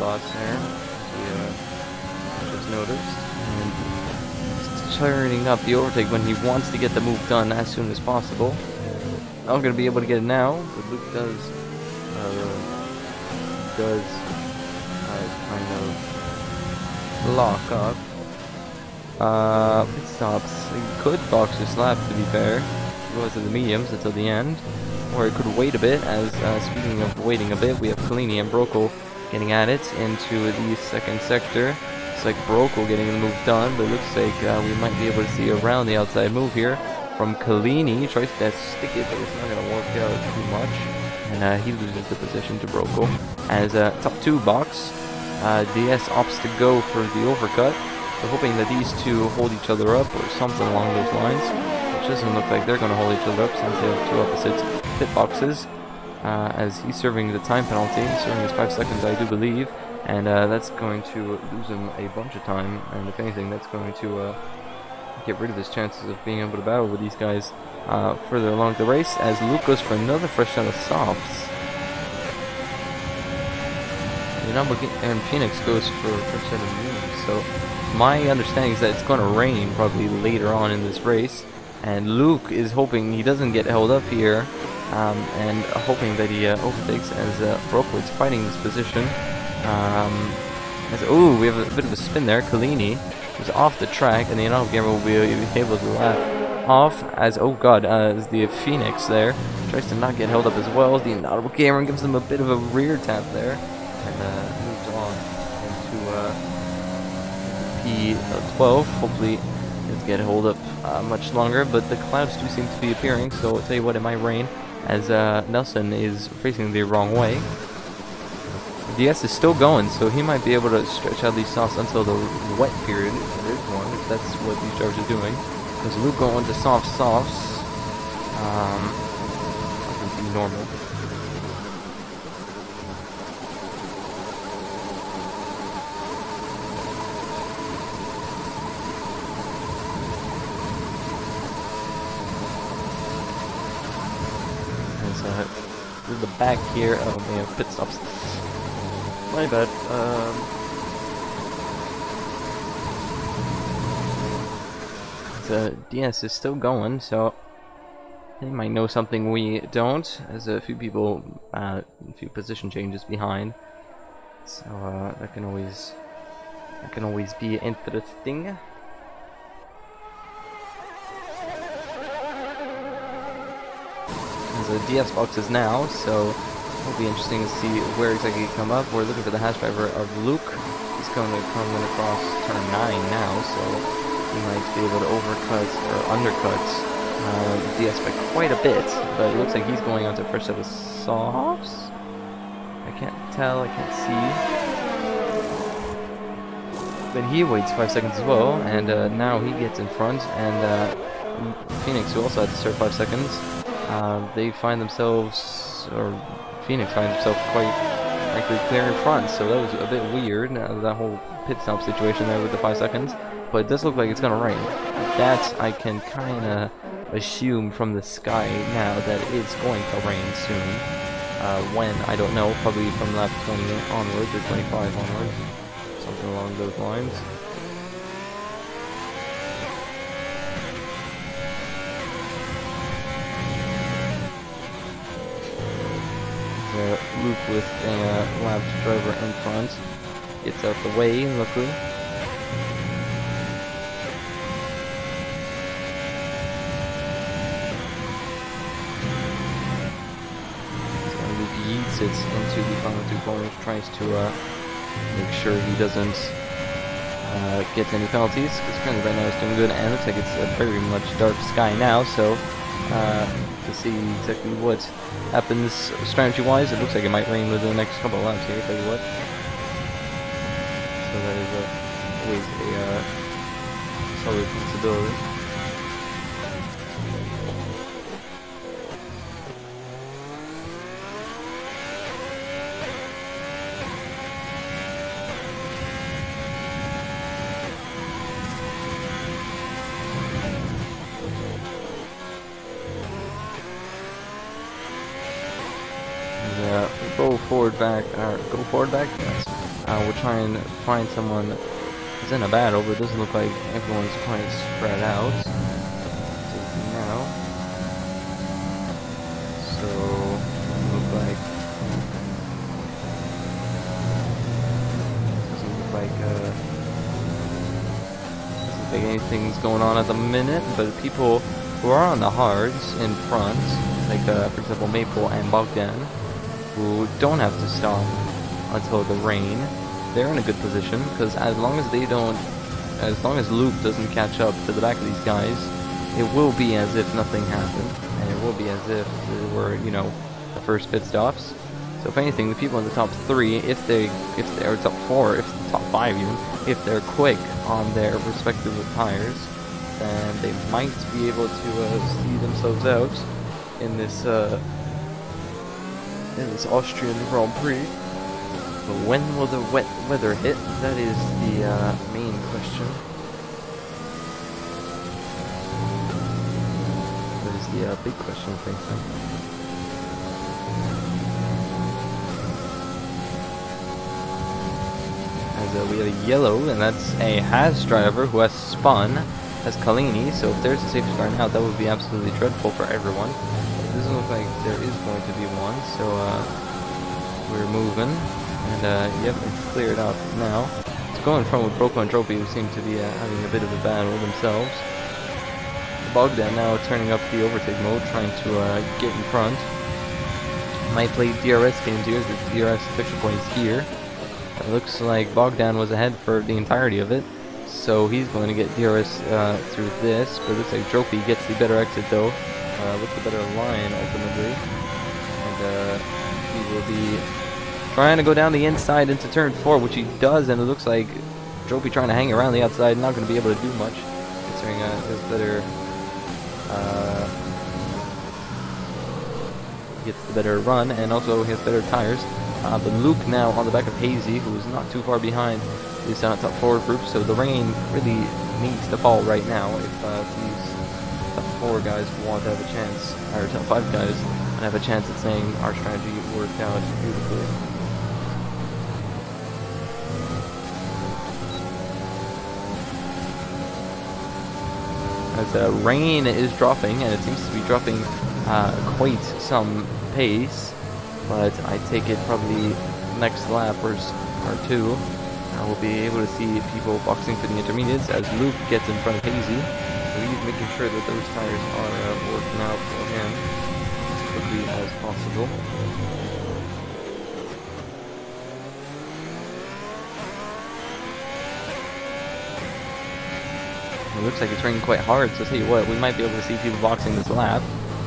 loss there, as we just noticed. And he's turning up the overtake when he wants to get the move done as soon as possible. Not going to be able to get it now, but Luke does kind of lock up. Pit stops. He could box his lap, to be fair. He goes to the mediums until the end. Or he could wait a bit, as speaking of waiting a bit, we have Kalini and Brokel getting at it into the second sector. It's like Brokel getting the move done, but it looks like we might be able to see around the outside move here from Kalini. He tries to stick it, but it's not going to work out too much. And he loses the position to Brokel. As top 2 box, DS opts to go for the overcut. We're hoping that these two hold each other up or something along those lines. Which doesn't look like they're going to hold each other up since they have 2 opposite pit boxes. As he's serving the time penalty, serving his 5 seconds, I do believe. And that's going to lose him a bunch of time. And if anything, that's going to get rid of his chances of being able to battle with these guys further along the race. As Luke goes for another fresh set of softs. And Phoenix goes for a fresh set of mediums. So my understanding is that it's going to rain probably later on in this race. And Luke is hoping he doesn't get held up here, and hoping that he overtakes as Brokel is fighting this position. We have a bit of a spin there. Kalini was off the track, and the inaudible gamer will be able to lap off as, as the Phoenix there tries to not get held up as well. The inaudible gamer gives them a bit of a rear tap there, and moves on into P12. Hopefully doesn't get hold up much longer, but the clouds do seem to be appearing, so I'll tell you what, it might rain, as Nelson is facing the wrong way. DS is still going, so he might be able to stretch out these softs until the wet period, if there is one, if that's what these drivers are doing. Because Luke going to softs, that would be normal. This is the back here. Oh, we have pit stops. My bad. The DS is still going, so they might know something we don't. As a few people, a few position changes behind, so that can always be interesting. The DS boxes now, so it'll be interesting to see where exactly he come up. We're looking for the hash driver of Luke. He's going to come across turn 9 now, so he might be able to overcut or undercut DS by quite a bit. But it looks like he's going on to first set of softs. I can't tell, I can't see. But he waits 5 seconds as well, and now he gets in front, and Phoenix, who also had to serve 5 seconds, they find themselves, or Phoenix finds himself quite frankly clear in front, so that was a bit weird, that whole pit stop situation there with the 5 seconds, but it does look like it's going to rain. That I can kind of assume from the sky now that it's going to rain soon. When, I don't know, probably from lap 20 onwards, or 25 onwards, something along those lines. Luke with a lap driver in front gets out the way, luckily. So Luke yeets it into the final 2 corners, tries to make sure he doesn't get any penalties, because currently right now he's doing good, and it looks like it's a very much dark sky now, so to see exactly what happens strategy-wise, it looks like it might rain within the next couple of laps here, tell you what. So that is always a solid possibility. Go forward back, yes. We'll try and find someone who's in a battle, but it doesn't look like everyone's quite spread out. Now, so doesn't look like anything's going on at the minute. But people who are on the hards in front, like for example Maple and Bogdan, who don't have to stop until the rain, they're in a good position, because as long as Luke doesn't catch up to the back of these guys, it will be as if nothing happened, and it will be as if they were, you know, the first pit stops. So if anything, the people in the top 3, if they're top 4, if top 5 even, if they're quick on their respective tires, then they might be able to see themselves out in this Austrian Grand Prix. But when will the wet weather hit? That is the main question. That is the big question, I think. As we have a yellow, and that's a Haas driver who has spun as Kalini. So if there's a safety car now, that would be absolutely dreadful for everyone. It doesn't look like there is going to be one, so we're moving. And yep, it's cleared up now. It's going from with Broko and Trophy, who seem to be having a bit of a battle themselves. Bogdan now turning up the overtake mode, trying to get in front. Might play DRS games here, the DRS picture point is here. It looks like Bogdan was ahead for the entirety of it, so he's going to get DRS through this, but it looks like Trophy gets the better exit though, with the better line ultimately. And he will be trying to go down the inside into turn 4, which he does, and it looks like Trophy trying to hang around the outside, not going to be able to do much, considering his better, gets the better run, and also he has better tires. But Luke now on the back of Hazy, who is not too far behind, is top 4 group, so the rain really needs to fall right now if these top 4 guys want to have a chance, or top 5 guys want to have a chance at saying our strategy worked out beautifully. As rain is dropping, and it seems to be dropping quite some pace, but I take it probably next lap or 2, I will be able to see people boxing for the intermediates as Luke gets in front of Hazy. So he's making sure that those tires are working out for him as quickly as possible. It looks like it's raining quite hard, so tell you what, we might be able to see people boxing this lap.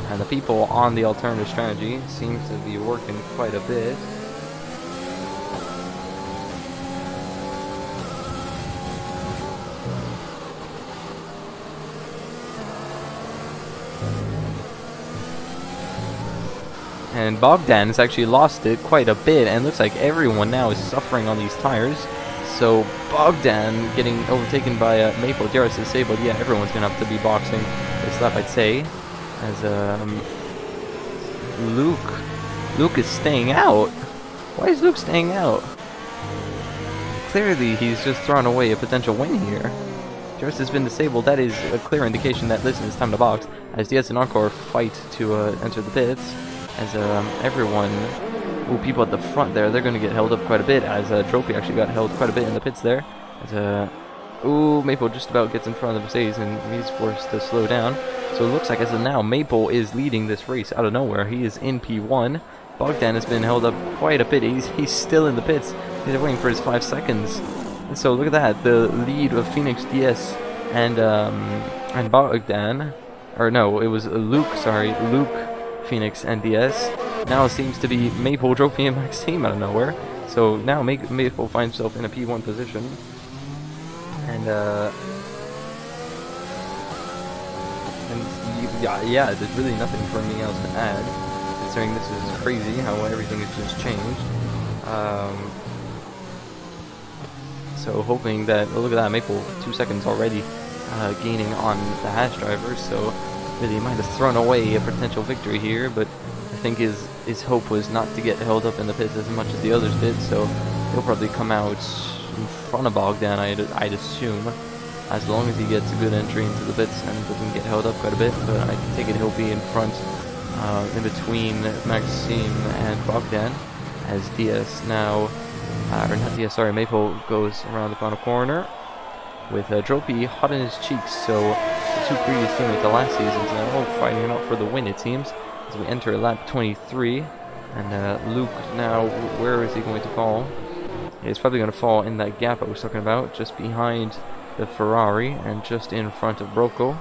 And the people on the alternative strategy seems to be working quite a bit. And Bogdan has actually lost it quite a bit, and looks like everyone now is suffering on these tires. So Bogdan getting overtaken by Maple, DRS disabled. Yeah, everyone's going to have to be boxing this lap, I'd say. As Luke is staying out. Why is Luke staying out? Clearly he's just thrown away a potential win here. DRS has been disabled. That is a clear indication that, listen, it's time to box. As Diaz and Encore fight to enter the pits. As everyone, people at the front there, they're going to get held up quite a bit. As Trophy actually got held quite a bit in the pits there. As Maple just about gets in front of the Mercedes, and he's forced to slow down. So it looks like as of now, Maple is leading this race out of nowhere. He is in P1. Bogdan has been held up quite a bit. He's still in the pits. He's waiting for his 5 seconds. And so look at that. The lead of Phoenix DS and Bogdan, or no, it was Luke. Sorry, Luke, Phoenix, and DS. Now it seems to be Maple, Trophy, and Maxime out of nowhere. So now Maple finds himself in a P1 position. And yeah, there's really nothing for me else to add, considering this is crazy how everything has just changed. So hoping that, look at that, Maple 2 seconds already gaining on the Haas driver, so really might have thrown away a potential victory here, but I think his hope was not to get held up in the pits as much as the others did, so he'll probably come out in front of Bogdan, I'd assume, as long as he gets a good entry into the bits and doesn't get held up quite a bit. But I take it he'll be in front, in between Maxime and Bogdan, as DS now, or not DS, sorry, Maple goes around the final corner with Dropey hot in his cheeks. So the two previous teammates of last season's now fighting it out for the win, it seems, as we enter lap 23. And Luke now, where is he going to fall? He's probably going to fall in that gap I was talking about, just behind the Ferrari and just in front of Broco.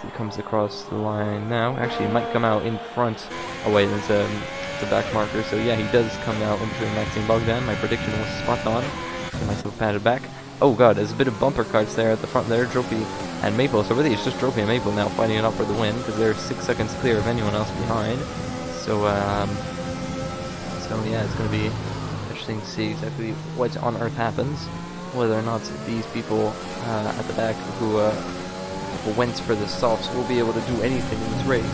He comes across the line now. Actually, he might come out in front. Oh wait, there's the back marker. So yeah, he does come out in between Maxime and Bogdan. My prediction was spot on. Get myself patted back. Oh god, there's a bit of bumper carts there at the front there. Dropey and Maple. So really, it's just Dropey and Maple now fighting it out for the win, because they're 6 seconds clear of anyone else behind. So yeah, it's going to be interesting to see exactly what on earth happens. Whether or not these people at the back who went for the softs will be able to do anything in this race.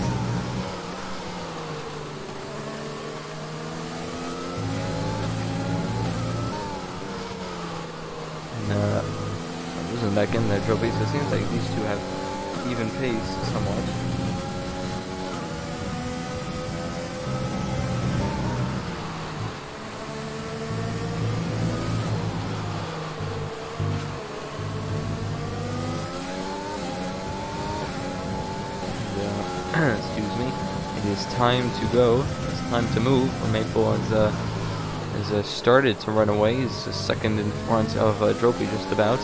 And losing back in there, Trophy, so it seems like these two have even pace somewhat. Excuse me. It is time to go. It's time to move. Maple has started to run away. He's a second in front of Dropey just about.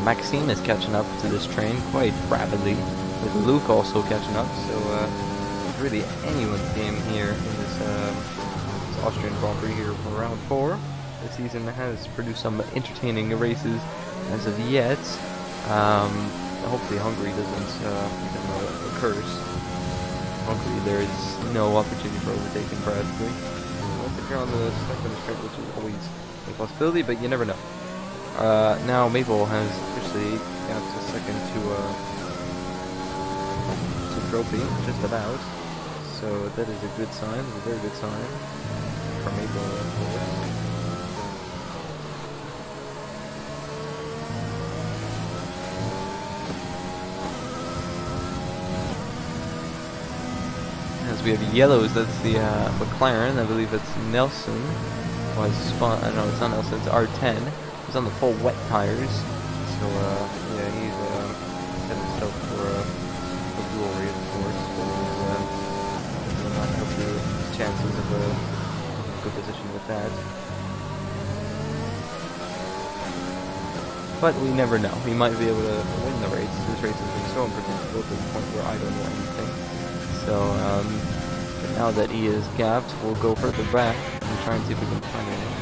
Maxime is catching up to this train quite rapidly, with Luke also catching up. So it's really anyone's game here in this Austrian Grand Prix here for round 4. This season has produced some entertaining races as of yet. Hopefully Hungary doesn't become a curse. Hungary, there is no opportunity for overtaking practically. If you're on the second straight, which is always a possibility, but you never know. Now Maple has officially got a second to Trophy, just about. So that is a good sign, a very good sign for Maple, of course. We have yellows, that's the McLaren, I believe it's Nelson, was spun, I don't know, it's not Nelson, it's R10, he's on the full wet tires, so yeah, he's set himself for glory, of course, but he's not help his chances of a good position with that. But we never know, he might be able to win the race. This race has been so unpredictable to the point where I don't know anything. So, now that he is gapped, we'll go further back and try and see if we can find anything.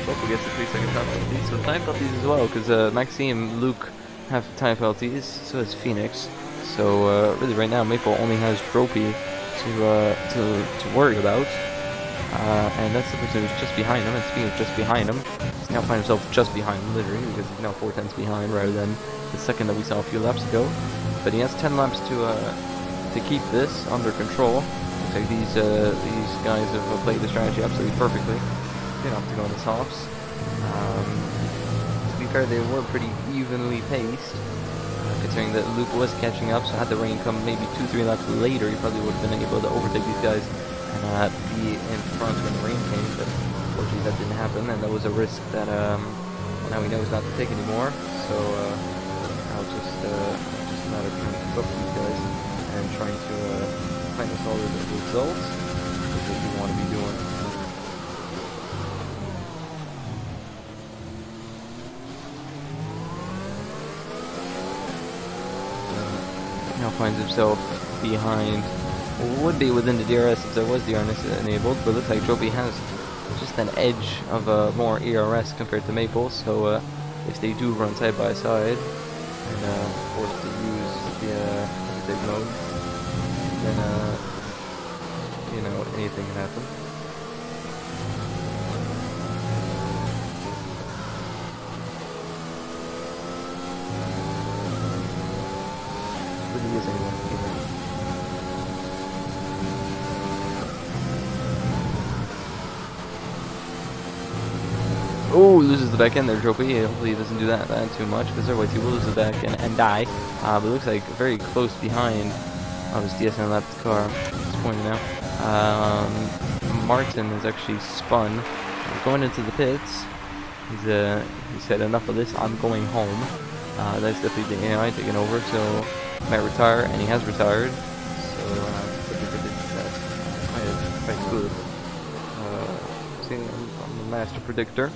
Focal gets a 3-second time penalty, so time penalties as well, because Maxime, Luke have time penalties, so does Phoenix. So, really right now, Maple only has Trophy to worry about. And that's the person who's just behind him, and speaking of just behind him, he's now finds himself just behind him, literally, because he's now 4 tenths behind rather than the second that we saw a few laps ago. But he has 10 laps to keep this under control. Looks like these guys have played the strategy absolutely perfectly. They don't have to go on the softs. To be fair, they were pretty evenly paced, considering that Luke was catching up, so had the rain come maybe 2-3 laps later, he probably would have been able to overtake these guys and be in front when the rain came, but unfortunately that didn't happen, and that was a risk that now we know is not to take anymore. So now just a matter of trying to keep up with these guys and trying to find a solid result, which is what we want to be doing. Now finds himself behind, would be within the DRS if there was DRS enabled, but looks like Trophy has just an edge of more ERS compared to Maple, so if they do run side by side and forced to use the big mode, then you know, anything can happen. really is anyone here. Oh, loses the back end there, Trophy. Hopefully he doesn't do that too much, because otherwise he will lose the back end and die. But it looks like very close behind. Oh, his DSN left the car. Disappointing now. Martin is actually spun. Going into the pits. He said, enough of this, I'm going home. That's definitely the AI taking over, so might retire, and he has retired. So quite good. See, I'm a master predictor.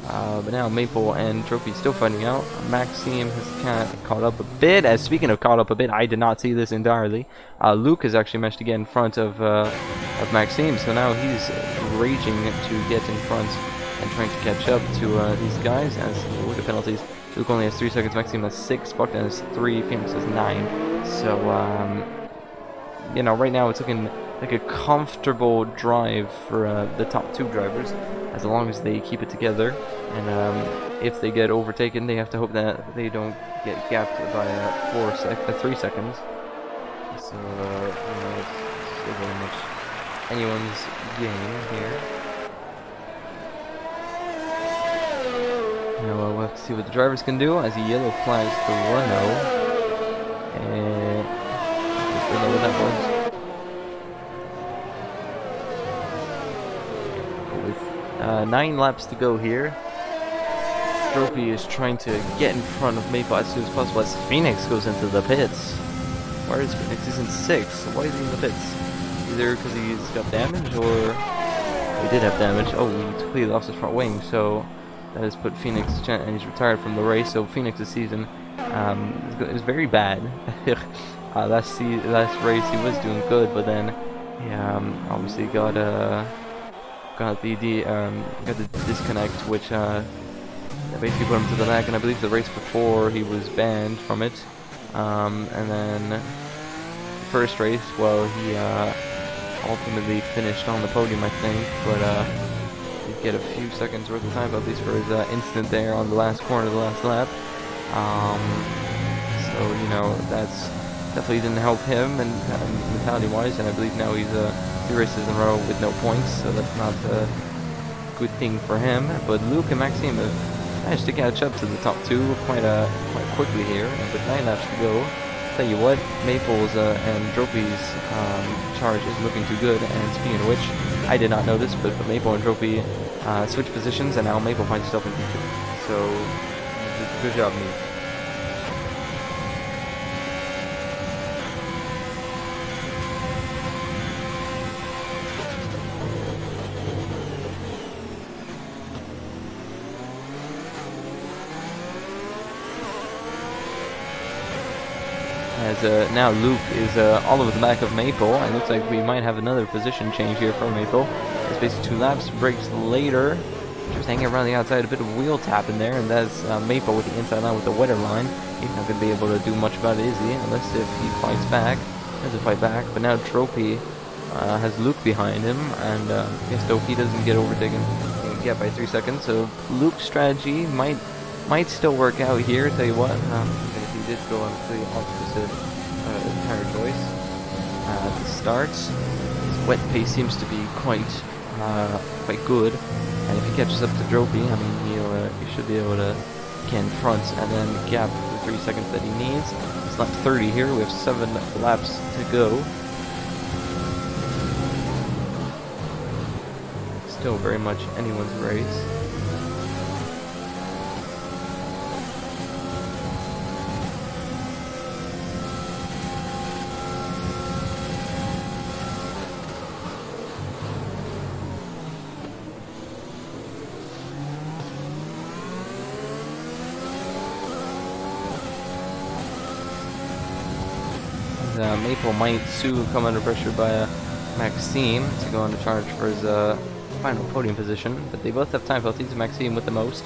But now Maple and Trophy still fighting out. Maxime has caught up a bit. As speaking of caught up a bit, I did not see this entirely. Luke has actually managed to get in front of Maxime, so now he's raging to get in front and trying to catch up to these guys. As with the penalties, Luke only has 3 seconds, Maxime has 6, Buckton has 3, Phoenix has 9. So you know, right now it's looking like a comfortable drive for the top 2 drivers, as long as they keep it together. And if they get overtaken, they have to hope that they don't get gapped by 3 seconds. So you know, it's still very much anyone's game here. Now we'll have to see what the drivers can do as he yellow flags the Renault. And I don't know what that was. With 9 laps to go here, Trophy is trying to get in front of Maple as soon as possible as Phoenix goes into the pits. Where is Phoenix? He's in 6th. Why is he in the pits? Either because he's got damage, or he did have damage. Oh, he completely lost his front wing, so that has put Phoenix, and he's retired from the race. So Phoenix's season is very bad. Last race he was doing good, but then he obviously got the disconnect, which basically put him to the back. And I believe the race before he was banned from it. And then first race, well, he ultimately finished on the podium, I think, but he'd get a few seconds worth of time, at least for his instant there on the last corner of the last lap. So you know, that's definitely didn't help him and mentality-wise, and I believe now he's 3 races in a row with no points, so that's not a good thing for him. But Luke and Maxime have managed to catch up to the top 2 quite quickly here, and with 9 laps to go. Tell you what, Maple's and Trophy's charge is looking too good. And speaking of which, I did not know this, but Maple and Trophy switch positions, and now Maple finds himself in P2. So good job, me. As now Luke is all over the back of Maple, and looks like we might have another position change here for Maple. It's basically 2 laps, breaks later, just hanging around the outside, a bit of wheel tap in there, and that's Maple with the inside line with the wetter line. He's not going to be able to do much about it, is he? Unless if he fights back. He has to fight back, but now Trophy has Luke behind him, and I guess if he doesn't get overtaken, he can get by 3 seconds. So Luke's strategy might still work out here. Tell you what, if he did go on the opposite tire choice at the start, his wet pace seems to be quite good, and if he catches up to Trophy, I mean, he should be able to get in front and then gap the 3 seconds that he needs. It's lap 30 here. We have 7 laps to go. Still very much anyone's race. Maple might soon come under pressure by Maxime to go under charge for his final podium position, but they both have time penalties. Maxime with the most,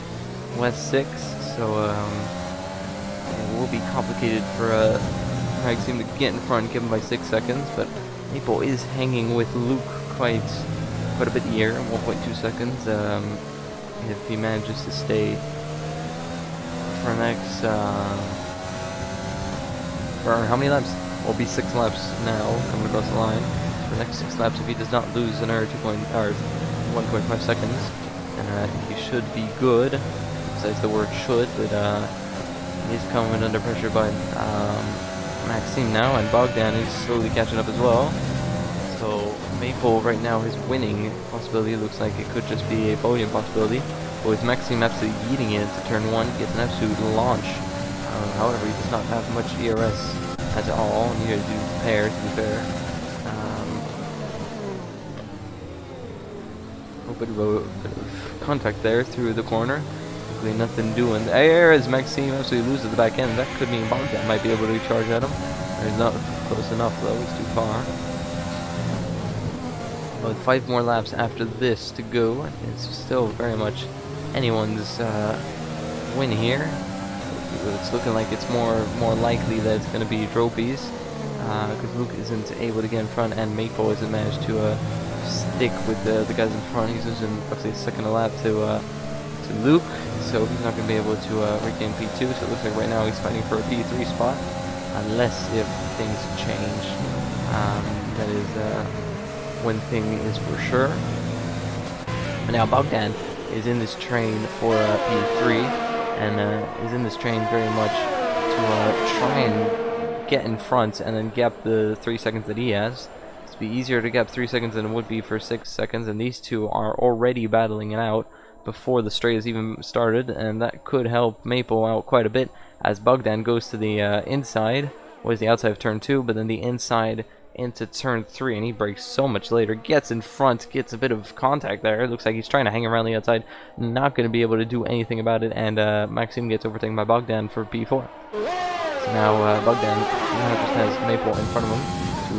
West 6, so it will be complicated for Maxime to get in front, give him by 6 seconds. But Maple is hanging with Luke quite a bit here, 1.2 seconds. If he manages to stay for the next or how many laps? Will be 6 laps now coming across the line. For the next 6 laps, if he does not lose another 1.5 seconds, he should be good. Besides the word should, but he's coming under pressure by Maxime now, and Bogdan is slowly catching up as well. So Maple right now, his winning possibility looks like it could just be a podium possibility. But with Maxime absolutely eating it into turn 1, gets an absolute launch. However, he does not have much ERS at all. Neither do Pair, to be fair. A bit of contact there through the corner. Hopefully nothing doing there as Maxime absolutely loses the back end. That could mean Bogdan might be able to charge at him. He's not close enough though, it's too far. But 5 more laps after this to go. It's still very much anyone's win here. It's looking like it's more likely that it's going to be Dropey's, because Luke isn't able to get in front, and Maple hasn't managed to stick with the guys in front. He's losing roughly a second a lap to Luke, so he's not going to be able to regain P2. So it looks like right now he's fighting for a P3 spot, unless if things change. That is one thing is for sure. But now Bogdan is in this train for P3. And is in this train very much to try and get in front and then gap the 3 seconds that he has. It's be easier to gap 3 seconds than it would be for 6 seconds, and these two are already battling it out before the straight has even started, and that could help Maple out quite a bit as Bogdan goes to the inside, was the outside of turn 2, but then the inside into turn 3, and he breaks so much later, gets in front, gets a bit of contact there. It looks like he's trying to hang around the outside, not going to be able to do anything about it, and Maxime gets overtaken by Bogdan for P4. So now Bogdan now just has Maple in front of him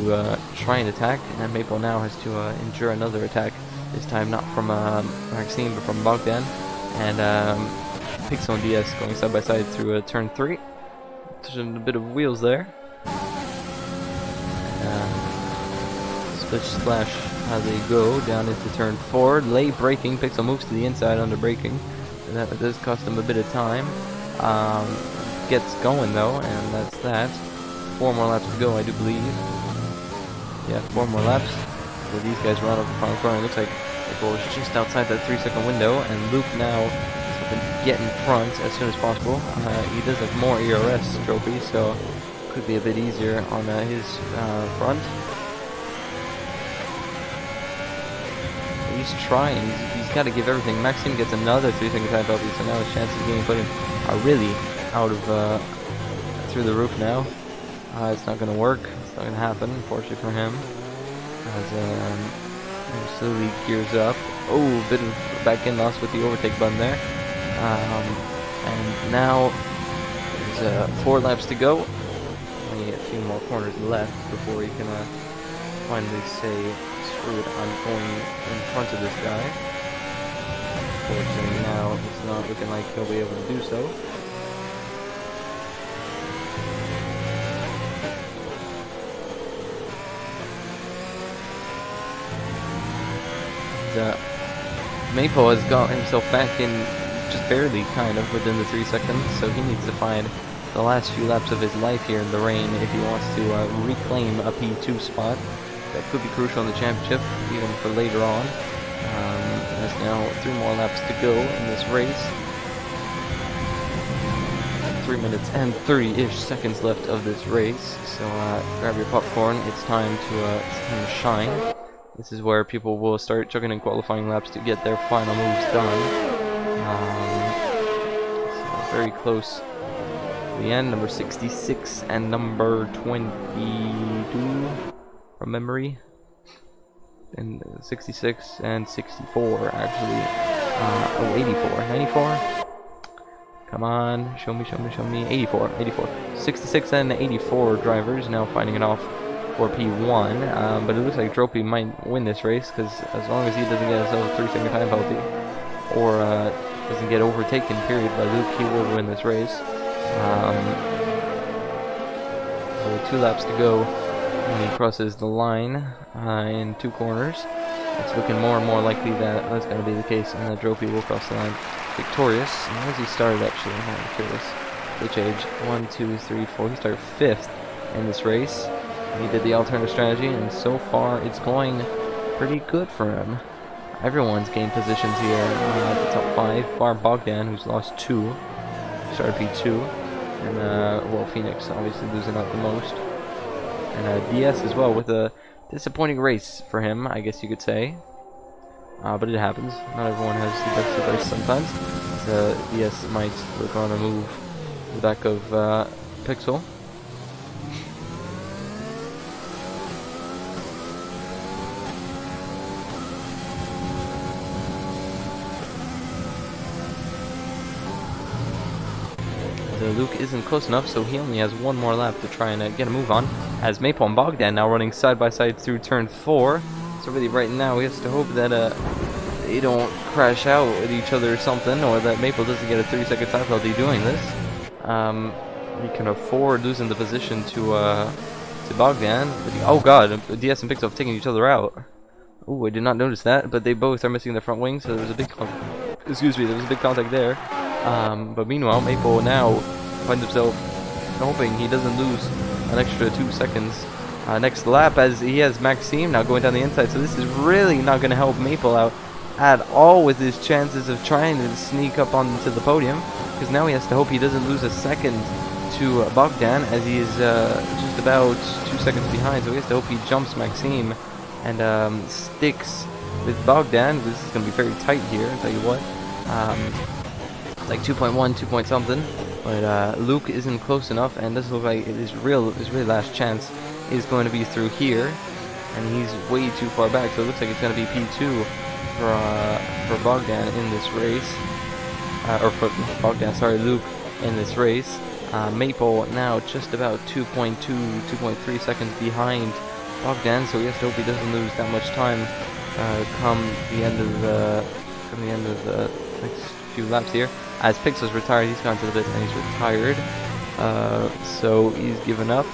to try and attack, and then Maple now has to endure another attack, this time not from Maxime but from Bogdan, and Pixel and DS going side by side through turn 3. Touching a bit of wheels there. Split splash how they go down into turn 4. Late braking. Pixel moves to the inside under braking. And that does cost him a bit of time. Gets going though, and that's that. 4 more laps to go, I do believe. Yeah, 4 more laps. So these guys run up the final corner. It looks like the goal is just outside that 3-second window, and Luke now is hoping to get in front as soon as possible. He does have more ERS trophy, so could be a bit easier on his front. He's trying. He's got to give everything. Maxime gets another 3-second time penalty, so now his chances of getting put in are really out of through the roof now. It's not going to work. It's not going to happen, unfortunately for him. As he slowly gears up. Oh, a bit of back end loss with the overtake button there. And now there's 4 laps to go. Only a few more corners left before he can finally say, screw it, I'm going in front of this guy. Unfortunately now it's not looking like he'll be able to do so. Maple has got himself back in just barely, kind of, within the 3 seconds, so he needs to find the last few laps of his life here in the rain if he wants to reclaim a P2 spot. That could be crucial in the championship, even for later on. There's now 3 more laps to go in this race. 3 minutes and 30-ish seconds left of this race, so grab your popcorn, it's time to shine. This is where people will start chugging in qualifying laps to get their final moves done. So very close to the end, number 66 and number 22 from memory. And 66 and 64 actually. Oh, 84. 94? Come on, show me. 84. 66 and 84 drivers now fighting it off for P1, but it looks like Dropey might win this race, because as long as he doesn't get himself a 3-second time penalty or doesn't get overtaken period by Luke, he will win this race. So 2 laps to go when he crosses the line in 2 corners. It's looking more and more likely that that's going to be the case, and that Dropey will cross the line victorious. And where does he start actually? I'm curious. Which age? 1, 2, 3, 4. He started 5th. in this race. He did the alternative strategy, and so far it's going pretty good for him. Everyone's gained positions here at the top 5, bar Bogdan, who's lost 2, started P2, and well, Phoenix obviously losing out the most, and DS as well with a disappointing race for him, I guess you could say. But it happens. Not everyone has the best of race sometimes. So DS might look on a move the back of Pixel. Luke isn't close enough, so he only has one more lap to try and get a move on. As Maple and Bogdan now running side by side through turn 4. So really right now he has to hope that they don't crash out with each other or something, or that Maple doesn't get a 3-second time penalty doing this. He can afford losing the position to Bogdan. Oh god, DS and Pixel have taken each other out. Ooh, I did not notice that, but they both are missing their front wings, so there was a big contact there. But meanwhile, Maple now finds himself hoping he doesn't lose an extra 2 seconds next lap, as he has Maxime now going down the inside. So this is really not going to help Maple out at all with his chances of trying to sneak up onto the podium, because now he has to hope he doesn't lose a second to Bogdan, as he is just about 2 seconds behind. So he has to hope he jumps Maxime and sticks with Bogdan. This is going to be very tight here, I'll tell you what. Like 2.1, 2 point something, but Luke isn't close enough, and this looks like his really last chance is going to be through here, and he's way too far back, so it looks like it's going to be P2 for Bogdan in this race, or for Bogdan, sorry, Luke in this race. Maple now just about 2.2, 2.3 seconds behind Bogdan, so he has to hope he doesn't lose that much time come the end of the next few laps here. As Pixel's retired, he's gone to the pit and he's retired. So he's given up.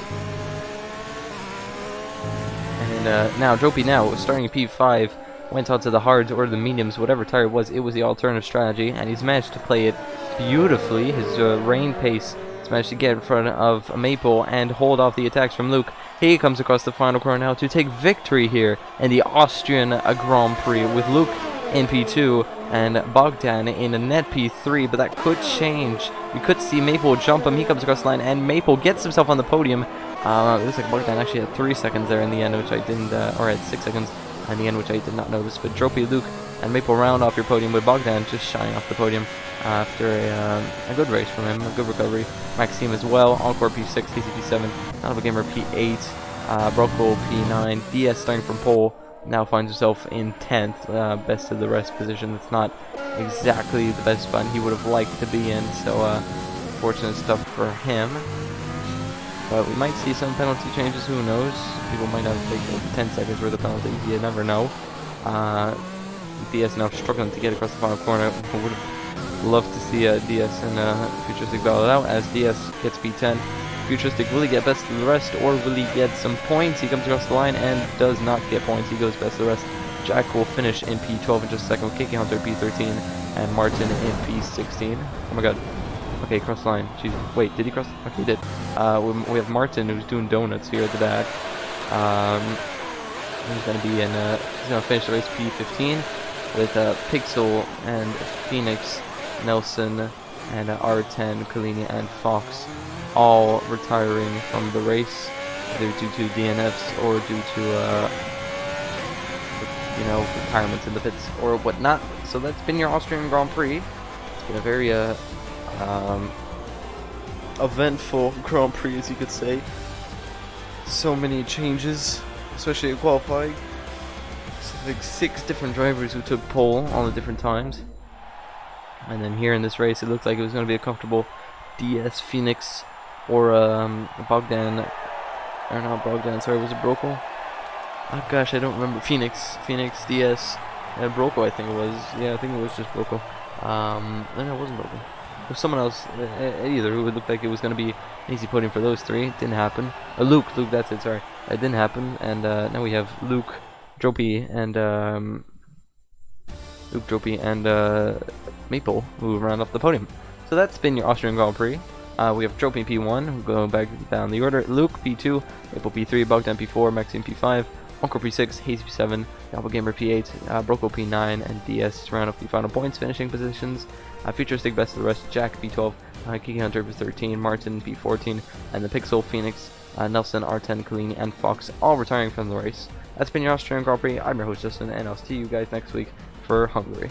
And now Dropey now starting at P5 went onto the hards or the mediums, whatever tire it was the alternative strategy, and he's managed to play it beautifully. His rain pace has managed to get in front of Maple and hold off the attacks from Luke. He comes across the final corner now to take victory here in the Austrian Grand Prix with Luke in P2 and Bogdan in a net P3, but that could change. We could see Maple jump him. He comes across the line and Maple gets himself on the podium. It looks like Bogdan actually had 3 seconds there in the end, which I didn't, or had 6 seconds in the end, which I did not notice. But Dropey, Luke, and Maple round off your podium, with Bogdan just shying off the podium after a good race from him, a good recovery. Maxime as well, Encore P6, TCP7, Notable Gamer P8, Broco P9, DS starting from pole. Now finds himself in 10th, best of the rest position. It's not exactly the best spot he would have liked to be in, so fortunate stuff for him. But we might see some penalty changes, who knows? People might have taken 10 seconds worth of penalties, you never know. DS now struggling to get across the final corner. Would have loved to see DS and Futuristic battle it out, as DS gets P10. Futuristic, will he get best of the rest, or will he get some points? He comes across the line and does not get points. He goes best of the rest. Jack will finish in P12 in just a second, with Kiki Hunter P13 and Martin in P16. Oh my god. Okay, cross the line. Jeez. Wait, did he cross? Okay, he did. We have Martin, who's doing donuts here at the back. He's going to be in. He's going to finish the race P15 with Pixel and Phoenix, Nelson, and R10, Kalini, and Fox, all retiring from the race, either due to DNFs or due to retirements in the pits or whatnot. So that's been your Austrian Grand Prix. It's been a very eventful Grand Prix, as you could say. So many changes, especially at qualifying. So like 6 different drivers who took pole all the different times. And then here in this race, it looked like it was going to be a comfortable DS, Phoenix, or Bogdan, or not Bogdan, sorry, was it Broco? Oh gosh, I don't remember. Phoenix, DS, and Broco, I think it was. Yeah, I think it was just Broco. No, it wasn't Broco. It was someone else, either, who would look like it was going to be an easy podium for those 3. It didn't happen. Luke, that's it, sorry. It didn't happen, and now we have Luke, Dropey, and Maple, who ran off the podium. So that's been your Austrian Grand Prix. We have Trophy P1, who go back down the order. Luke P2, Maple P3, Bogdan P4, Maxime P5, Uncle P6, Haze P7, Doppelgamer P8, Broco P9, and DS round up the final points finishing positions. Futuristic best of the rest, Jack P12, Kiki Hunter P13, Martin P14, and the Pixel Phoenix, Nelson, R10, Kalini, and Fox all retiring from the race. That's been your Austrian Grand Prix. I'm your host Justin, and I'll see you guys next week for Hungary.